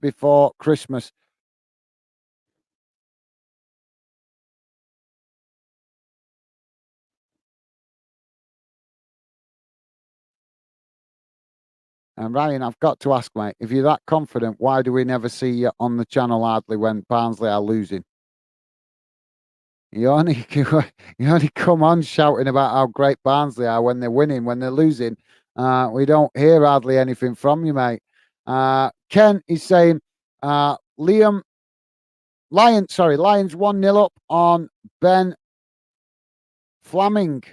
before Christmas. And Ryan, I've got to ask, mate, if you're that confident, why do we never see you on the channel hardly when Barnsley are losing? You only come on shouting about how great Barnsley are when they're winning. When they're losing, we don't hear hardly anything from you, mate. Ken is saying Lions 1-0 up on Ben Flaming.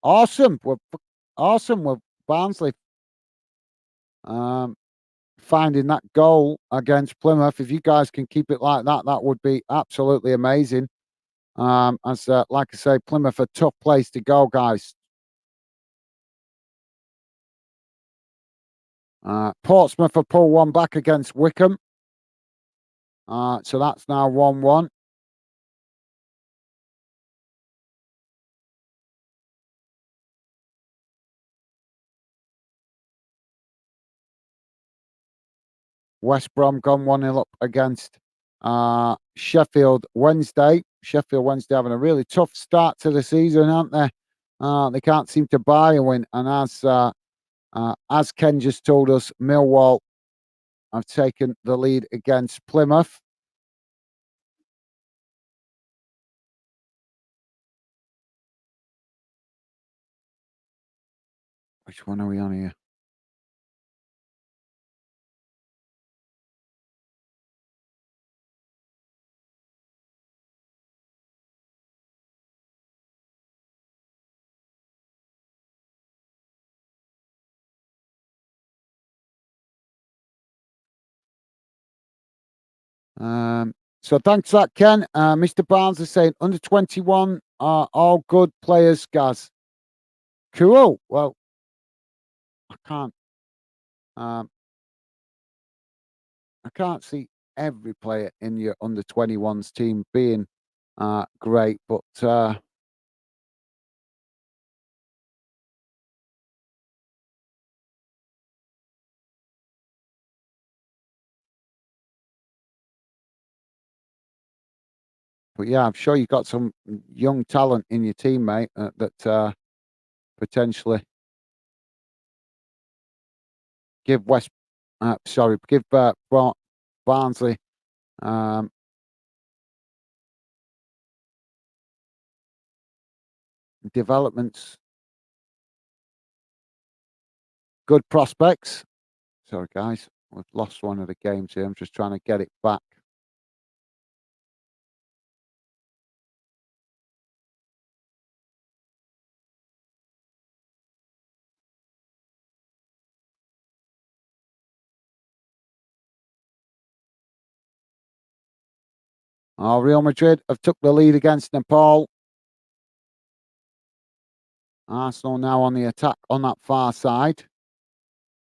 Awesome. We're awesome with Barnsley. Finding that goal against Plymouth. If you guys can keep it like that, that would be absolutely amazing. Like I say, Plymouth a tough place to go, guys. Portsmouth have pulled one back against Wickham. So that's now 1-1. West Brom gone 1-0 up against Sheffield Wednesday. Sheffield Wednesday having a really tough start to the season, aren't they? They can't seem to buy a win. And as Ken just told us, Millwall have taken the lead against Plymouth. Which one are we on here? So thanks for that, Ken. Mr. Barnes is saying under 21 are all good players, Gaz. Cool. Well, I can't. I see every player in your under 21s team being great, but yeah, I'm sure you've got some young talent in your team, mate, that potentially give Barnsley developments, good prospects. Sorry, guys, we've lost one of the games here. I'm just trying to get it back. Real Madrid have took the lead against Nepal. Arsenal now on the attack on that far side.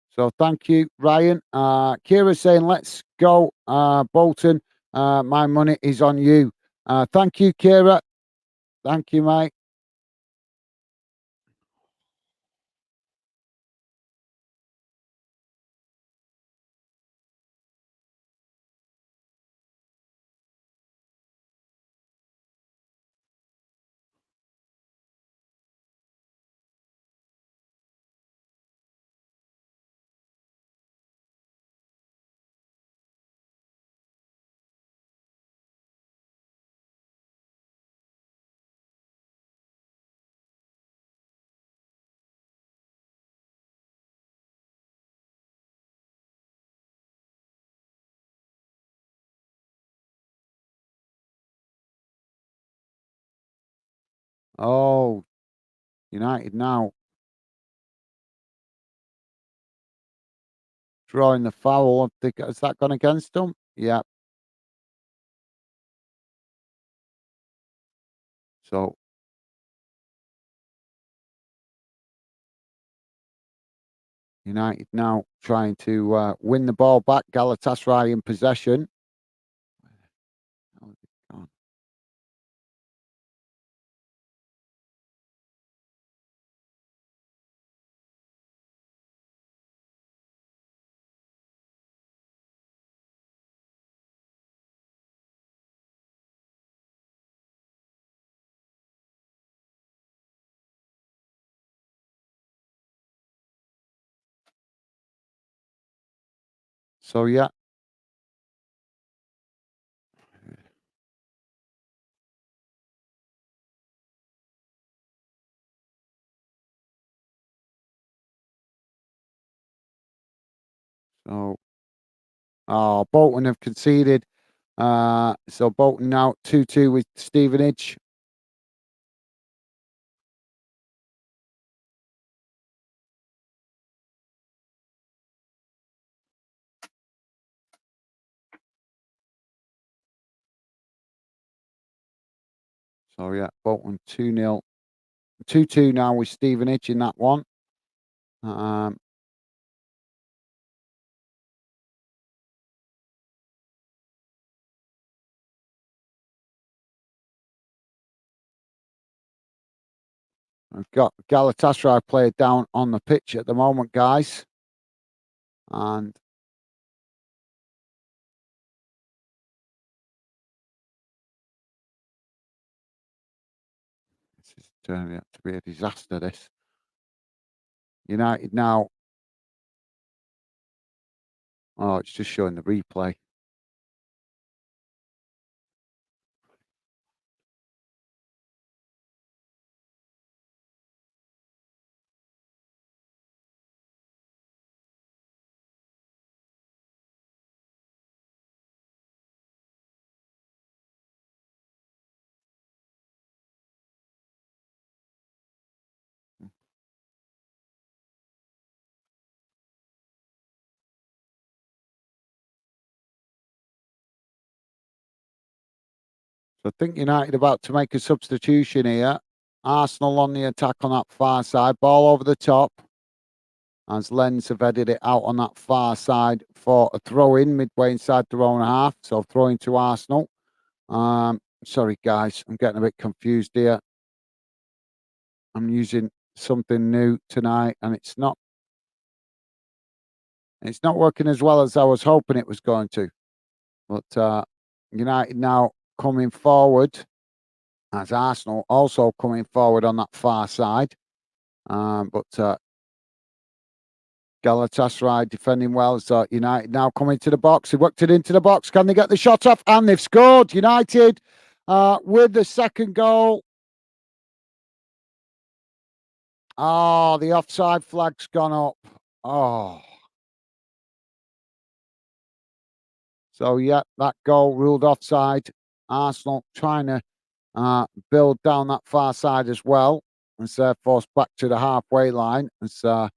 So thank you, Ryan. Kira's saying, let's go, Bolton. My money is on you. Thank you, Kira. Thank you, mate. Oh, United now drawing the foul. I think has that gone against them? Yeah. So United now trying to win the ball back. Galatasaray in possession. Oh, God. So yeah. So Bolton have conceded. So Bolton now 2-2 with Stevenage. So yeah, Bolton 2-0. 2-2 now with Stevenage in that one. Um, I've got Galatasaray player down on the pitch at the moment, guys. And this is turning out to be a disaster, this. United now. Oh, it's just showing the replay. So I think United about to make a substitution here. Arsenal on the attack on that far side. Ball over the top. As Lens have headed it out on that far side for a throw in midway inside their own half. So throwing to Arsenal. Sorry, guys. I'm getting a bit confused here. I'm using something new tonight and it's not working as well as I was hoping it was going to. But United now coming forward as Arsenal also coming forward on that far side. But Galatasaray defending well. So United now coming to the box. They worked it into the box. Can they get the shot off? And they've scored. United with the second goal. Oh, the offside flag's gone up. Oh. So, yeah, that goal ruled offside. Arsenal trying to build down that far side as well. And so forced back to the halfway line. It's, yeah,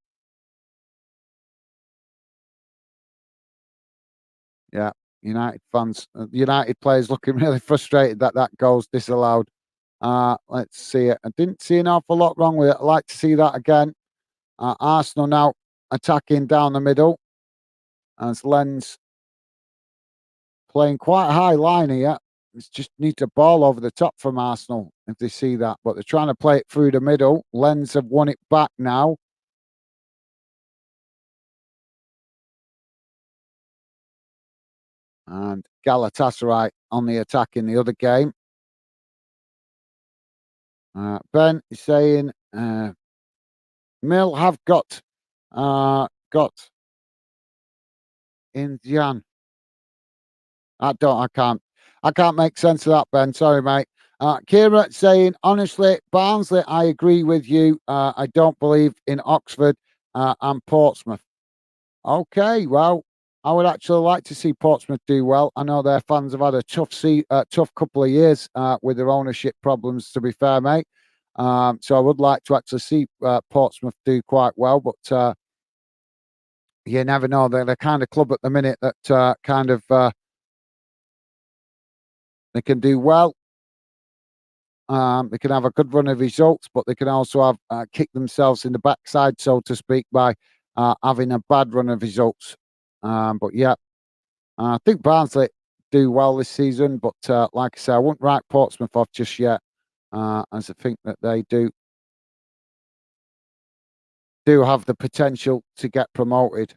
United fans, United players looking really frustrated that that goal's disallowed. Let's see it. I didn't see an awful lot wrong with it. I'd like to see that again. Arsenal now attacking down the middle as Lens playing quite a high line here. It's just needs a ball over the top from Arsenal if they see that. But they're trying to play it through the middle. Lens have won it back now. And Galatasaray on the attack in the other game. Ben is saying Mill have got Indian. I can't make sense of that, Ben. Sorry, mate. Kira saying, honestly, Barnsley, I agree with you. I don't believe in Oxford and Portsmouth. Okay, well, I would actually like to see Portsmouth do well. I know their fans have had a tough couple of years with their ownership problems, to be fair, mate. So I would like to actually see Portsmouth do quite well, but you never know. They're the kind of club at the minute that they can do well. They can have a good run of results, but they can also have kick themselves in the backside, so to speak, by having a bad run of results. But yeah, I think Barnsley do well this season, but like I say, I wouldn't write Portsmouth off just yet, as I think that they do have the potential to get promoted.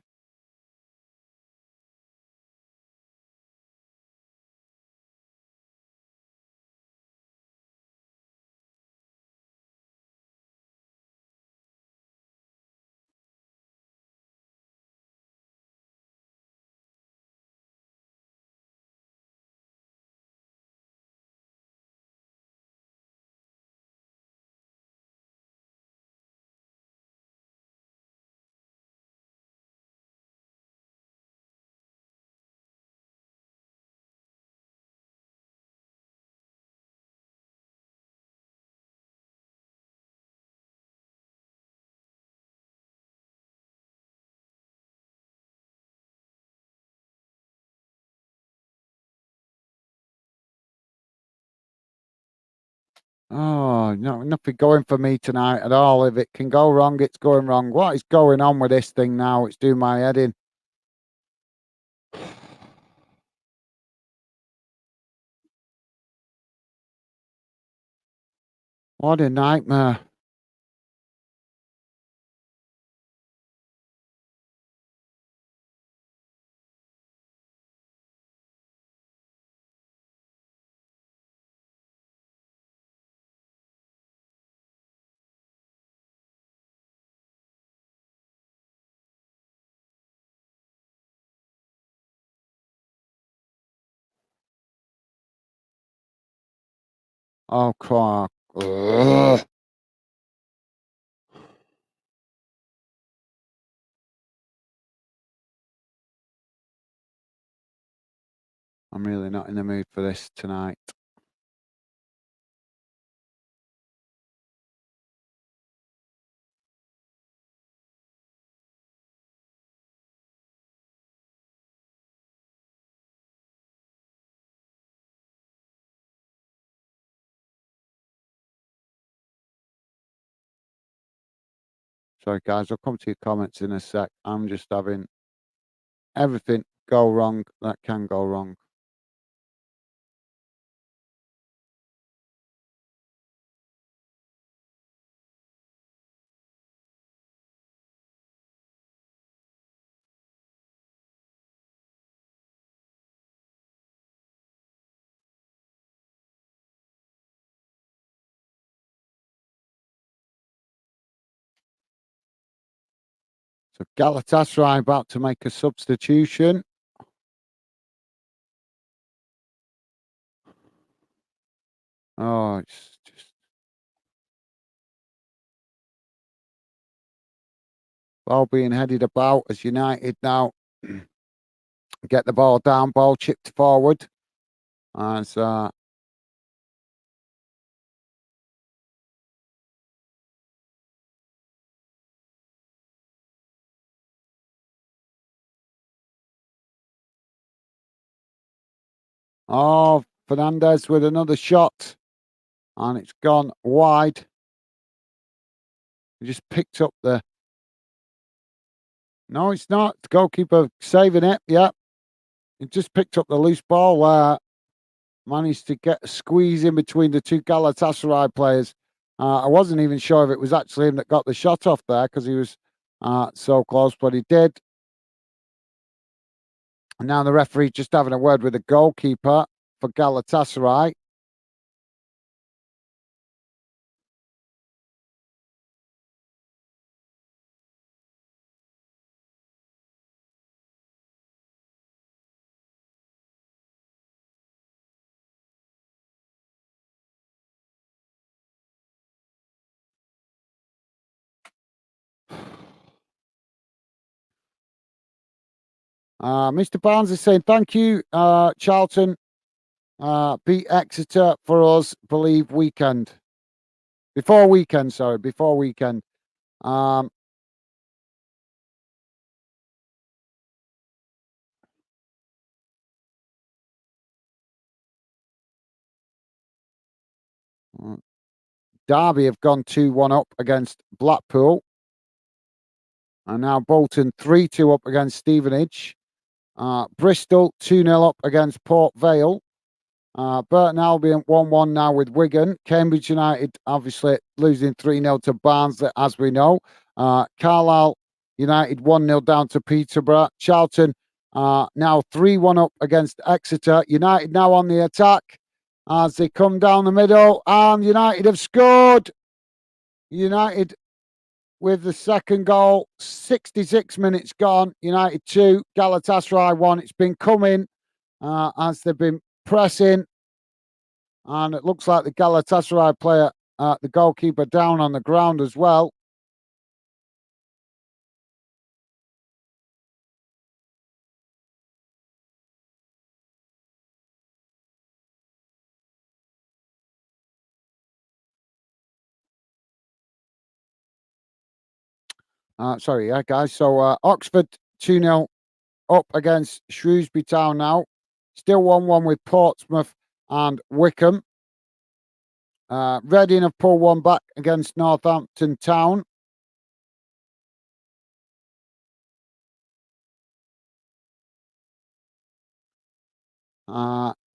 Oh, no, nothing going for me tonight at all. If it can go wrong, it's going wrong. What is going on with this thing now? It's doing my head in. What a nightmare. Oh, crap. Ugh. I'm really not in the mood for this tonight. Sorry, guys. I'll come to your comments in a sec. I'm just having everything go wrong that can go wrong. So Galatasaray about to make a substitution. Oh, it's just ball being headed about as United now get the ball down, ball chipped forward. As oh, Fernandez with another shot, and it's gone wide. He just picked up the. No, it's not. The goalkeeper saving it. Yep. He just picked up the loose ball there. managed to get a squeeze in between the two Galatasaray players. I wasn't even sure if it was actually him that got the shot off there because he was so close, but he did. And now the referee just having a word with the goalkeeper for Galatasaray. Mr. Barnes is saying, thank you, Charlton. Beat Exeter for us, believe weekend. Before weekend, sorry, before weekend. Um, Derby have gone 2-1 up against Blackpool. And now Bolton 3-2 up against Stevenage. Bristol 2-0 up against Port Vale. Burton Albion 1-1 now with Wigan. Cambridge United obviously losing 3-0 to Barnsley, as we know. Carlisle United 1-0 down to Peterborough. Charlton now 3-1 up against Exeter. United now on the attack as they come down the middle. And United have scored. United with the second goal. 66 minutes gone. United 2, Galatasaray 1. It's been coming as they've been pressing, and it looks like the Galatasaray player, the goalkeeper, down on the ground as well. Sorry, yeah, guys. So Oxford 2-0 up against Shrewsbury Town now. Still 1-1 with Portsmouth and Wickham. Reading have pulled one back against Northampton Town.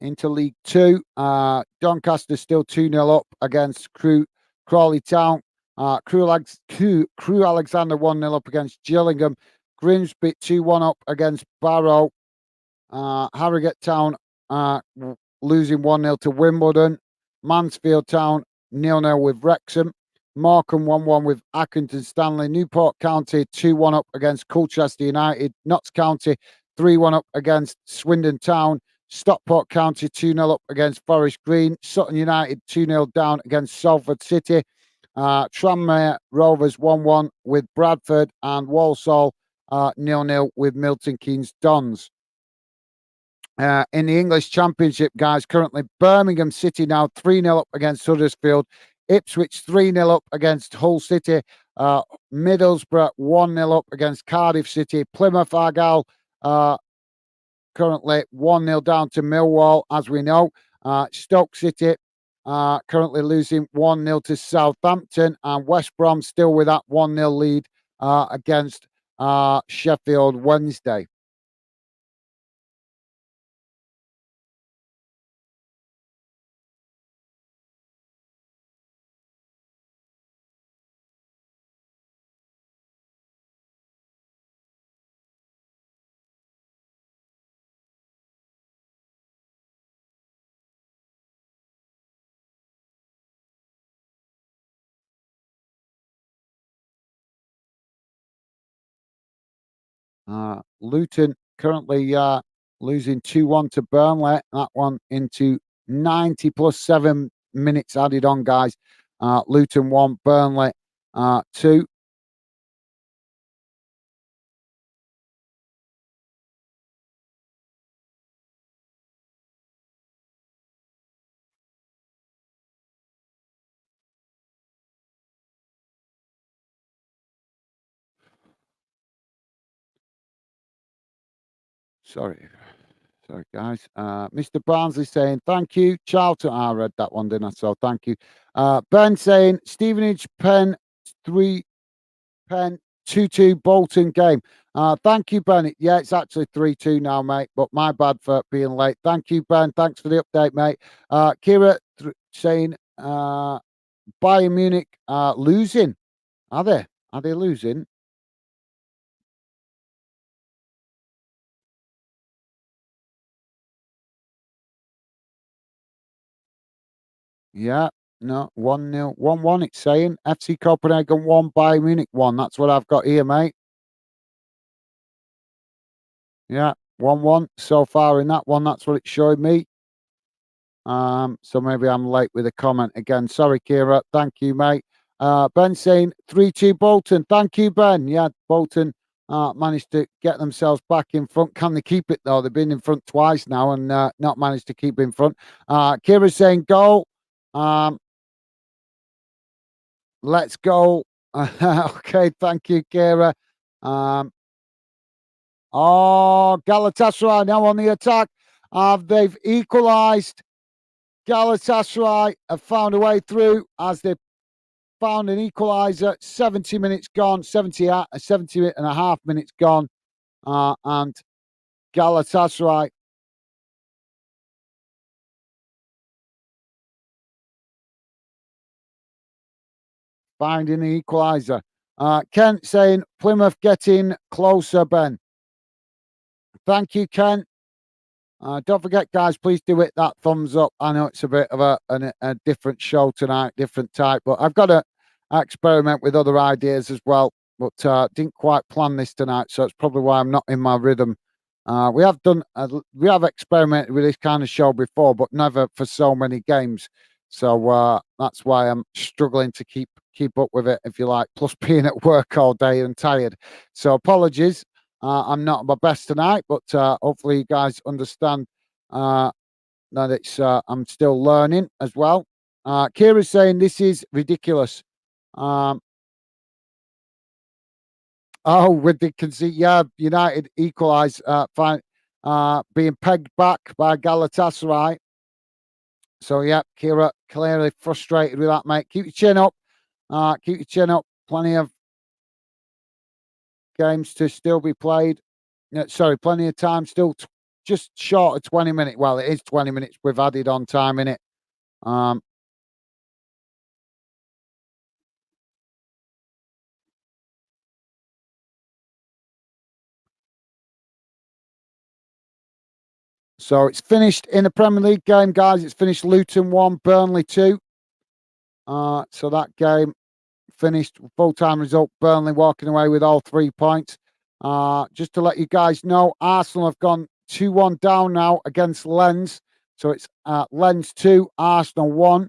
Into League Two, Doncaster still 2-0 up against Crawley Town. Crew Alexander 1-0 up against Gillingham. Grimsby 2-1 up against Barrow. Harrogate Town losing 1-0 to Wimbledon. Mansfield Town 0-0 with Wrexham. Morecambe 1-1 with Accrington Stanley. Newport County 2-1 up against Colchester United. Notts County 3-1 up against Swindon Town. Stockport County 2-0 up against Forest Green. Sutton United 2-0 down against Salford City. Tranmere Rovers 1-1 with Bradford, and Walsall 0-0 with Milton Keynes Dons. In the English Championship, guys, currently Birmingham City now 3-0 up against Huddersfield. Ipswich 3-0 up against Hull City. Middlesbrough 1-0 up against Cardiff City. Plymouth Argyle currently 1-0 down to Millwall, as we know. Stoke City currently losing 1-0 to Southampton, and West Brom still with that 1-0 lead against Sheffield Wednesday. Luton currently losing 2-1 to Burnley. That one into 90 plus 7 minutes added on, guys. Luton 1, Burnley 2. Sorry, guys. Mr. Barnsley saying thank you. Charlton, I read that one, didn't I? So thank you. Ben saying Stevenage Pen 3, Pen 2-2 Bolton game. Thank you, Ben. Yeah, it's actually 3-2 now, mate, but my bad for being late. Thank you, Ben. Thanks for the update, mate. Kira saying Bayern Munich losing. Are they? Are they losing? Yeah. No, 1-0. 1-1, it's saying. FC Copenhagen 1, Bayern Munich 1. That's what I've got here, mate. Yeah, 1-1 so far in that one. That's what it showed me. So maybe I'm late with a comment again. Sorry, Kira. Thank you, mate. Ben saying 3-2 Bolton. Thank you, Ben. Yeah, Bolton managed to get themselves back in front. Can they keep it, though? They've been in front twice now and not managed to keep in front. Kira's saying goal. Let's go. Okay, thank you, Kira. Galatasaray now on the attack. They've equalised. Galatasaray have found a way through as they found an equaliser. 70 minutes gone, 70 and a half minutes gone. And Galatasaray finding the equaliser. Kent saying Plymouth getting closer, Ben. Thank you, Kent. Don't forget, guys, please do hit that thumbs up. I know it's a bit of a different show tonight, different type, but I've got to experiment with other ideas as well. But didn't quite plan this tonight, so it's probably why I'm not in my rhythm. We have experimented with this kind of show before, but never for so many games. So that's why I'm struggling to keep up with it, if you like. Plus being at work all day and tired. So apologies. I'm not at my best tonight, but hopefully you guys understand that I'm still learning as well. Kira's saying this is ridiculous. Um, with the conceit, yeah, United equalise, being pegged back by Galatasaray. So yeah, Kira clearly frustrated with that, mate. Keep your chin up. Keep your chin up. Plenty of games to still be played. Sorry, plenty of time still. Just short of 20 minutes. Well, it is 20 minutes. We've added on time in it. So it's finished in the Premier League game, guys. It's finished Luton 1, Burnley 2. So that game finished full-time result. Burnley walking away with all 3 points. Just to let you guys know, Arsenal have gone 2-1 down now against Lens. So it's Lens 2, Arsenal 1.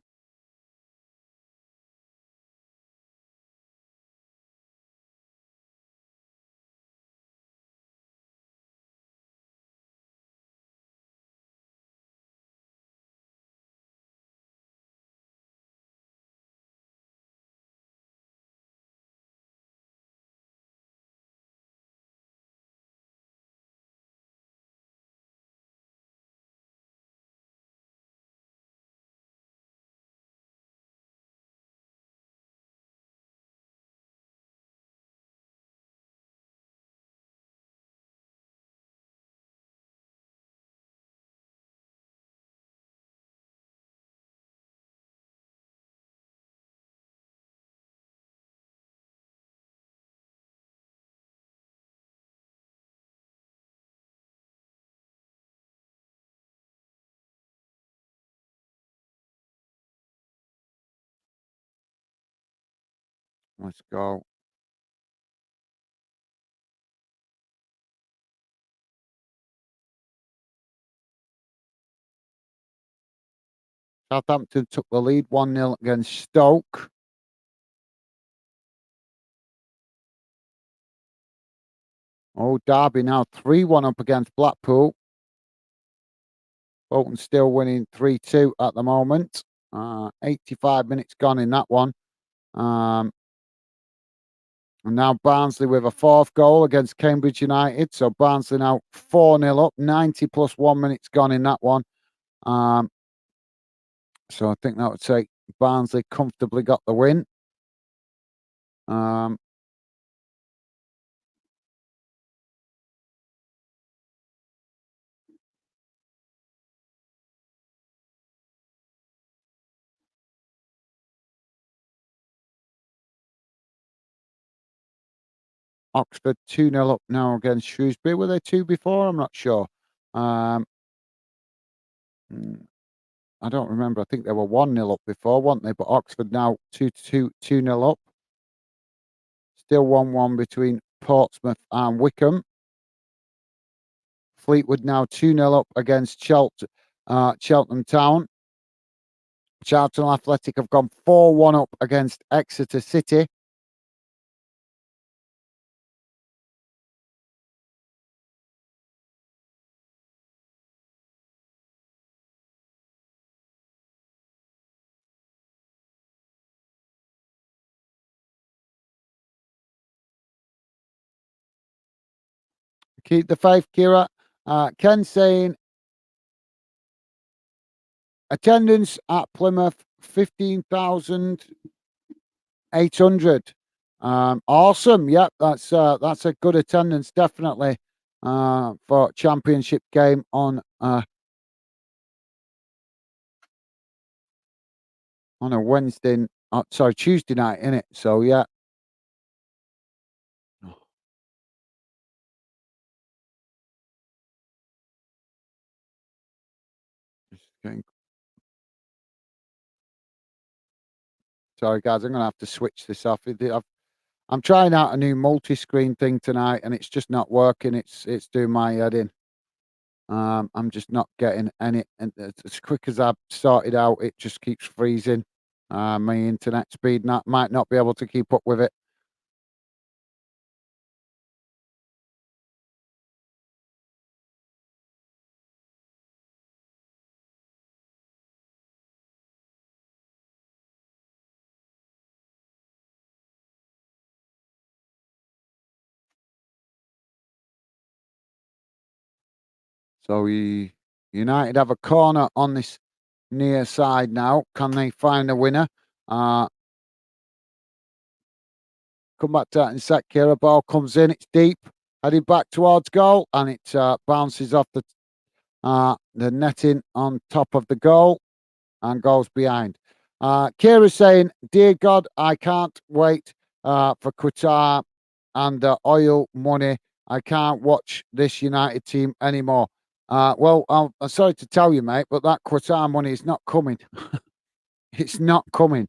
Let's go. Southampton took the lead 1-0 against Stoke. Oh, Derby now 3-1 up against Blackpool. Bolton still winning 3-2 at the moment. 85 minutes gone in that one. And now Barnsley with a 4th goal against Cambridge United. So Barnsley now 4-0 up, 90 plus 1 minutes gone in that one. So I think that would say Barnsley comfortably got the win. Oxford 2-0 up now against Shrewsbury. Were they 2 before? I'm not sure. Um, mm, I don't remember. I think they were 1-0 up before, weren't they? But Oxford now 2-0 up. Still 1-1 between Portsmouth and Wycombe. Fleetwood now 2-0 up against Cheltenham Town. Charlton Athletic have gone 4-1 up against Exeter City. Keep the faith, Kira. Ken saying attendance at Plymouth 15,800. Awesome. Yep, that's a good attendance, definitely, for championship game on a Wednesday. Sorry, Tuesday night, innit? So yeah. Just getting- Sorry, guys, I'm gonna have to switch this off. I'm trying out a new multi-screen thing tonight, and it's just not working. It's doing my head in. I'm just not getting any. And as quick as I've sorted out, it just keeps freezing. My internet speed might not be able to keep up with it. So United have a corner on this near side now. Can they find a winner? Uh, Come back to that in a sec. Kira, ball comes in. It's deep, heading back towards goal, and it bounces off the netting on top of the goal and goes behind. Kira's saying, "Dear God, I can't wait for Qatar and the oil money. I can't watch this United team anymore." Well, I'm sorry to tell you, mate, but that Qatar money is not coming. It's not coming.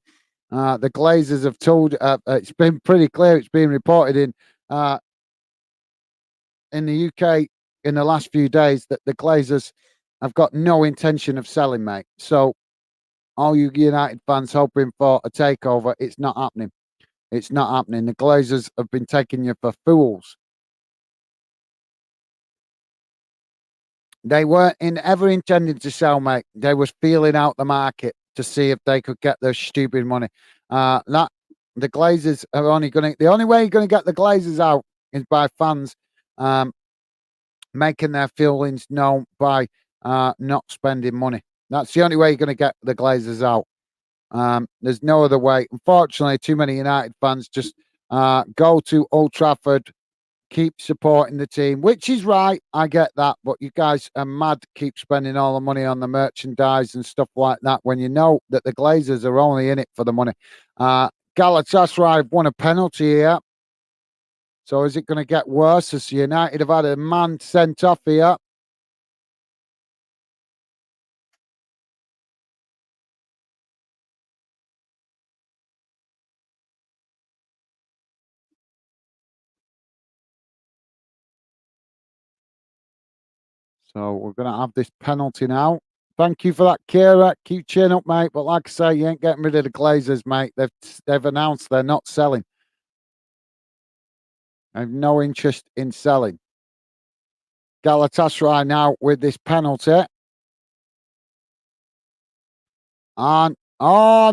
The Glazers have told. It's been pretty clear. It's been reported uh, in the UK in the last few days that the Glazers have got no intention of selling, mate. So all you United fans hoping for a takeover, it's not happening. It's not happening. The Glazers have been taking you for fools. They weren't ever intending to sell, mate. They was feeling out the market to see if they could get their stupid money. That the Glazers are only going to. The only way you're going to get the Glazers out is by fans making their feelings known by not spending money. That's the only way you're going to get the Glazers out. There's no other way. Unfortunately, too many United fans just go to Old Trafford, keep supporting the team, which is right. I get that, but you guys are mad. Keep spending all the money on the merchandise and stuff like that when you know that the Glazers are only in it for the money. Galatasaray have won a penalty here. So is it going to get worse as United have had a man sent off here? So we're going to have this penalty now. Thank you for that, Kira. Keep chin up, mate. But like I say, you ain't getting rid of the Glazers, mate. They've announced they're not selling. I have no interest in selling. Galatasaray now with this penalty. And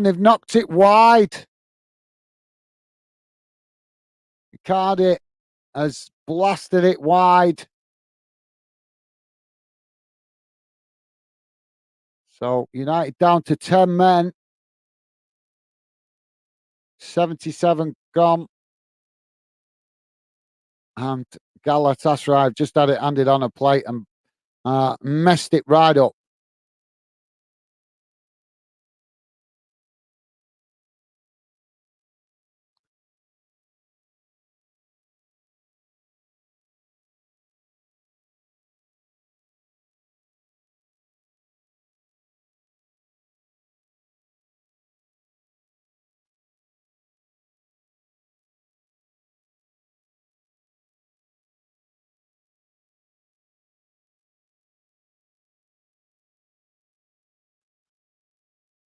they've knocked it wide. Icardi has blasted it wide. So United down to 10 men. 77 gone. And Galatasaray have just had it handed on a plate and messed it right up.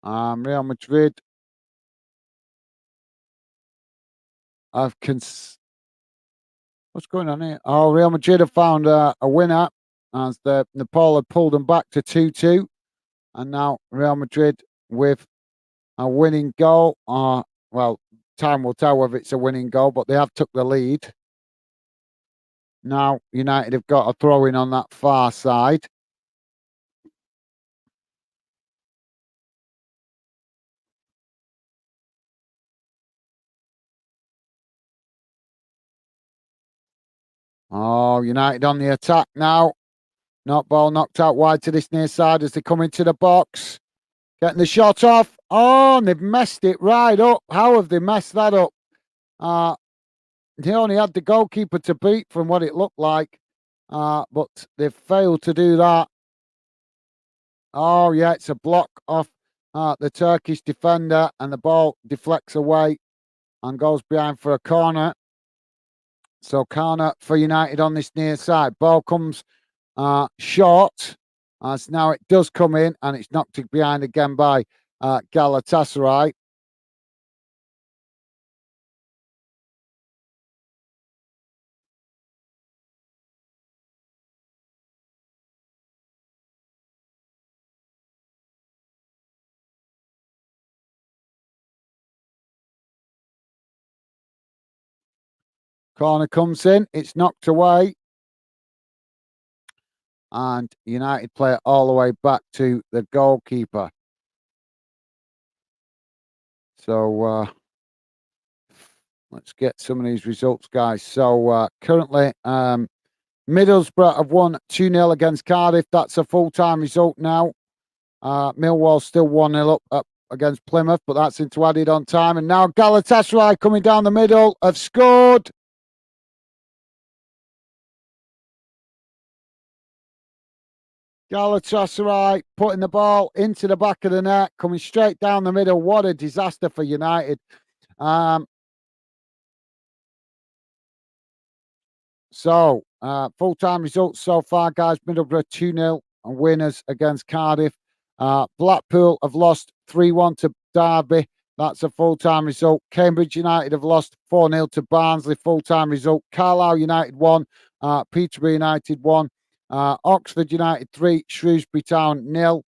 Real Madrid have what's going on here? Oh, Real Madrid have found a winner as the Nepal had pulled them back to 2-2. And now Real Madrid with a winning goal. Well, time will tell whether it's a winning goal, but they have took the lead. Now United have got a throw in on that far side. Oh, United on the attack now. Not ball knocked out wide to this near side as they come into the box. Getting the shot off. Oh, and they've messed it right up. How have they messed that up? They only had the goalkeeper to beat from what it looked like. But they've failed to do that. Oh, yeah, it's a block off the Turkish defender, and the ball deflects away and goes behind for a corner. So corner for United on this near side. Ball comes short, as now it does come in, and it's knocked behind again by Galatasaray. Corner comes in, it's knocked away, and United play it all the way back to the goalkeeper. So let's get some of these results, guys. So currently, Middlesbrough have won 2-0 against Cardiff. That's a full-time result now. Millwall still 1-0 up against Plymouth, but that's into added on time. And now Galatasaray coming down the middle have scored. Galatasaray putting the ball into the back of the net, coming straight down the middle. What a disaster for United. Full-time results so far, guys. Middlesbrough 2-0 winners against Cardiff. Blackpool have lost 3-1 to Derby. That's a full-time result. Cambridge United have lost 4-0 to Barnsley. Full-time result. Carlisle United 1. Peterborough United 1. Oxford United 3. Shrewsbury Town 0.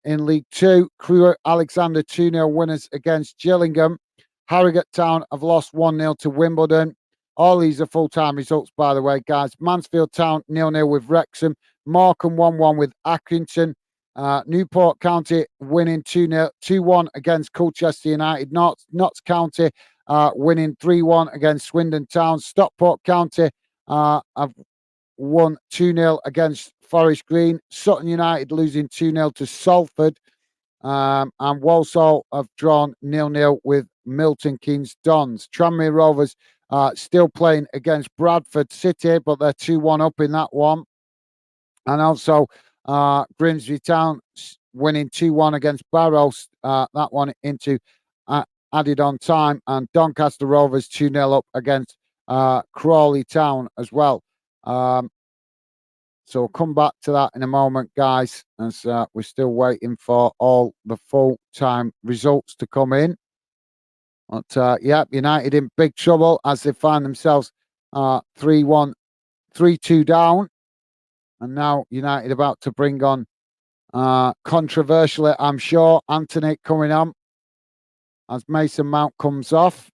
In League 2, Crewe Alexander 2-0 winners against Gillingham. Harrogate Town have lost 1-0 to Wimbledon. All these are full-time results, by the way, guys. Mansfield Town 0-0 with Wrexham. Morecambe 1-1 with Accrington. Newport County winning 2-1 against Colchester United. Notts County winning 3-1 against Swindon Town. Stockport County have won 2-0 against Forest Green. Sutton United losing 2-0 to Salford. And Walsall have drawn 0-0 with Milton Keynes Dons. Tranmere Rovers still playing against Bradford City, but they're 2-1 up in that one. And also Grimsby Town winning 2-1 against Barrow. That one into added on time. And Doncaster Rovers 2-0 up against Crawley Town as well. So we'll come back to that in a moment, guys, as we're still waiting for all the full-time results to come in. But, yeah, United in big trouble as they find themselves 3-1, 3-2 down. And now United about to bring on, controversially, I'm sure, Anthony coming on as Mason Mount comes off.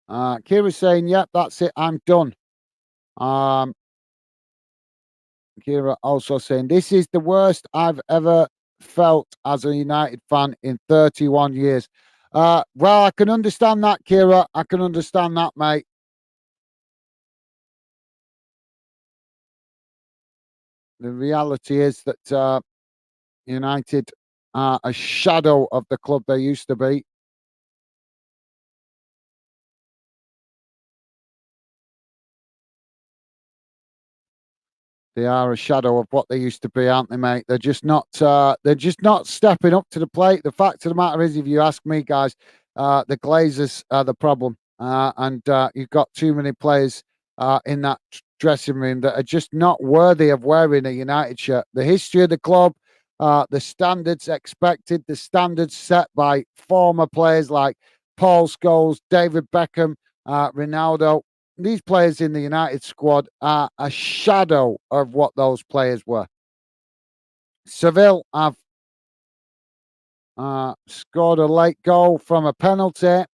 Kira's saying, yep, that's it, I'm done. Kira also saying, this is the worst I've ever felt as a United fan in 31 years. Well, I can understand that, Kira. I can understand that, mate. The reality is that United are a shadow of the club they used to be. They are a shadow of what they used to be, aren't they, mate? They're just not. They're just not stepping up to the plate. The fact of the matter is, if you ask me, guys, the Glazers are the problem, and you've got too many players in that dressing room that are just not worthy of wearing a United shirt. The history of the club, the standards expected, the standards set by former players like Paul Scholes, David Beckham, Ronaldo. These players in the United squad are a shadow of what those players were. Seville have scored a late goal from a penalty.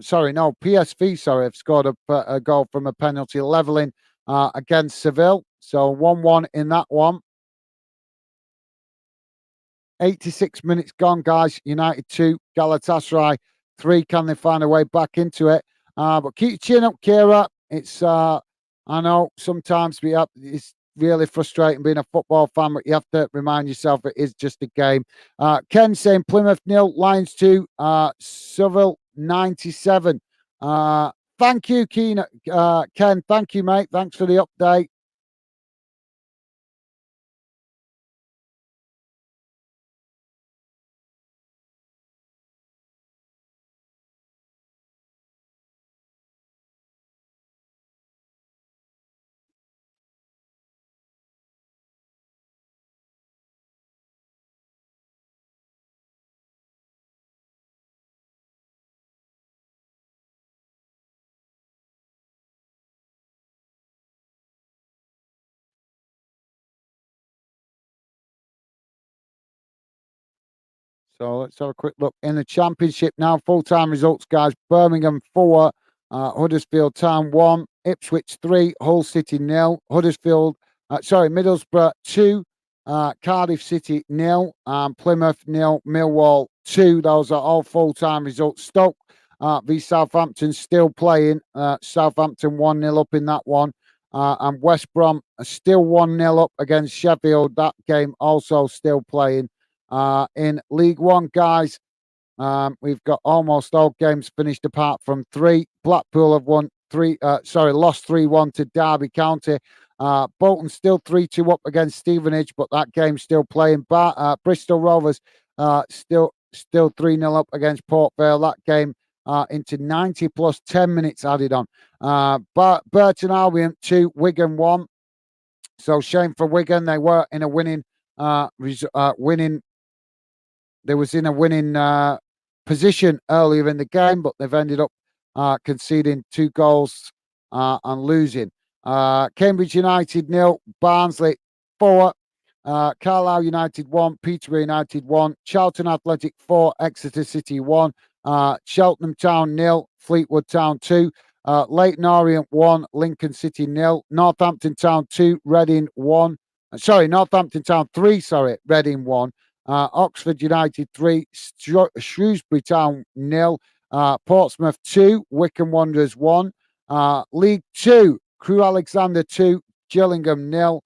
Sorry, no, PSV, sorry, have scored a goal from a penalty, levelling against Seville. So 1-1 in that one. 86 minutes gone, guys. United 2, Galatasaray 3. Can they find a way back into it? But keep your chin up, Kira. It's, I know sometimes it's really frustrating being a football fan, but you have to remind yourself it is just a game. Ken saying Plymouth 0, Lions 2, Seville 97. Thank you, Ken. Thank you, mate. Thanks for the update. So let's have a quick look in the championship now. Full-time results, guys. Birmingham 4, Huddersfield Town 1, Ipswich 3, Hull City 0, Middlesbrough 2, Cardiff City 0, Plymouth 0, Millwall 2. Those are all full-time results. Stoke v Southampton still playing. Southampton 1-0 up in that one. And West Brom are still 1-0 up against Sheffield. That game also still playing. In League One, guys, we've got almost all games finished apart from 3. Blackpool have lost 3-1 to Derby County. Bolton still 3-2 up against Stevenage, but that game's still playing. Bristol Rovers still 3-0 up against Port Vale. That game into 90 plus 10 minutes added on. Burton Albion 2, Wigan 1. So shame for Wigan. They were in a winning They was in a winning position earlier in the game, but they've ended up conceding 2 goals and losing. Cambridge United 0, Barnsley 4, Carlisle United 1, Peterborough United 1, Charlton Athletic 4, Exeter City 1, Cheltenham Town 0, Fleetwood Town 2, Leyton Orient 1, Lincoln City 0, Northampton Town 2, Reading 1. Northampton Town 3, Reading 1. Oxford United 3, Shrewsbury Town 0, Portsmouth 2, Wycombe Wanderers 1, League 2, Crewe Alexandra 2, Gillingham 0,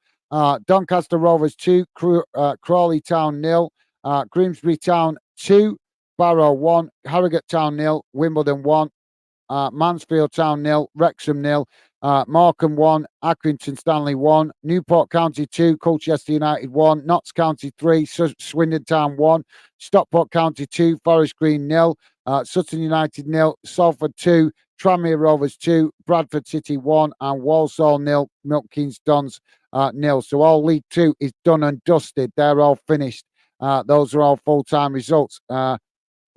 Doncaster Rovers 2, Crawley Town 0, Grimsby Town 2, Barrow 1, Harrogate Town 0, Wimbledon 1, Mansfield Town 0, Wrexham 0, Morecambe 1, Accrington Stanley 1, Newport County 2, Colchester United 1, Notts County 3, Swindon Town 1, Stockport County 2, Forest Green 0, Sutton United 0, Salford 2, Tranmere Rovers 2, Bradford City 1, and Walsall 0, Milton Keynes Dons 0. So all League 2 is done and dusted. They're all finished. Those are all full-time results.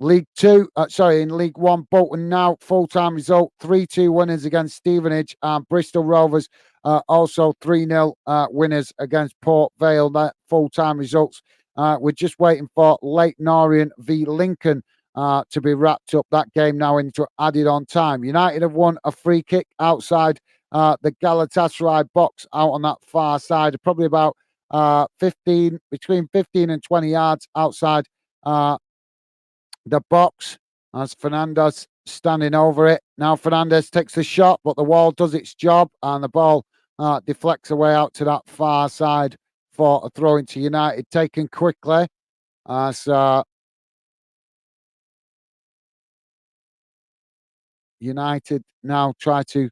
In League One, Bolton now full-time result 3-2 winners against Stevenage, and Bristol Rovers also 3-0 winners against Port Vale. That full-time results. We're just waiting for Leyton Orient v Lincoln to be wrapped up. That game now into added on time. United have won a free kick outside the Galatasaray box out on that far side, probably about between 15 and 20 yards outside the box, as Fernandez standing over it. Now Fernandez takes the shot, but the wall does its job, and the ball deflects away out to that far side for a throw into United, taken quickly. As United now try to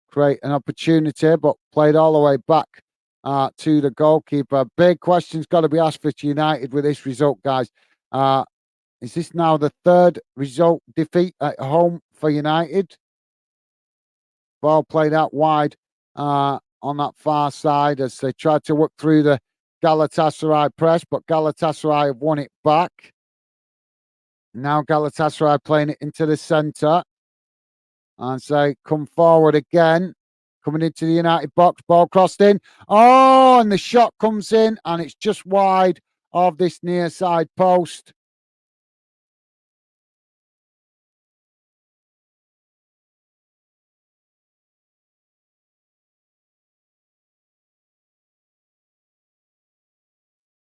create an opportunity, but played all the way back to the goalkeeper. Big questions got to be asked for United with this result, guys. Is this now the third result defeat at home for United? Ball played out wide on that far side as they tried to work through the Galatasaray press, but Galatasaray have won it back. Now Galatasaray playing it into the centre. And say, come forward again. Coming into the United box. Ball crossed in. Oh, and the shot comes in. And it's just wide of this near side post.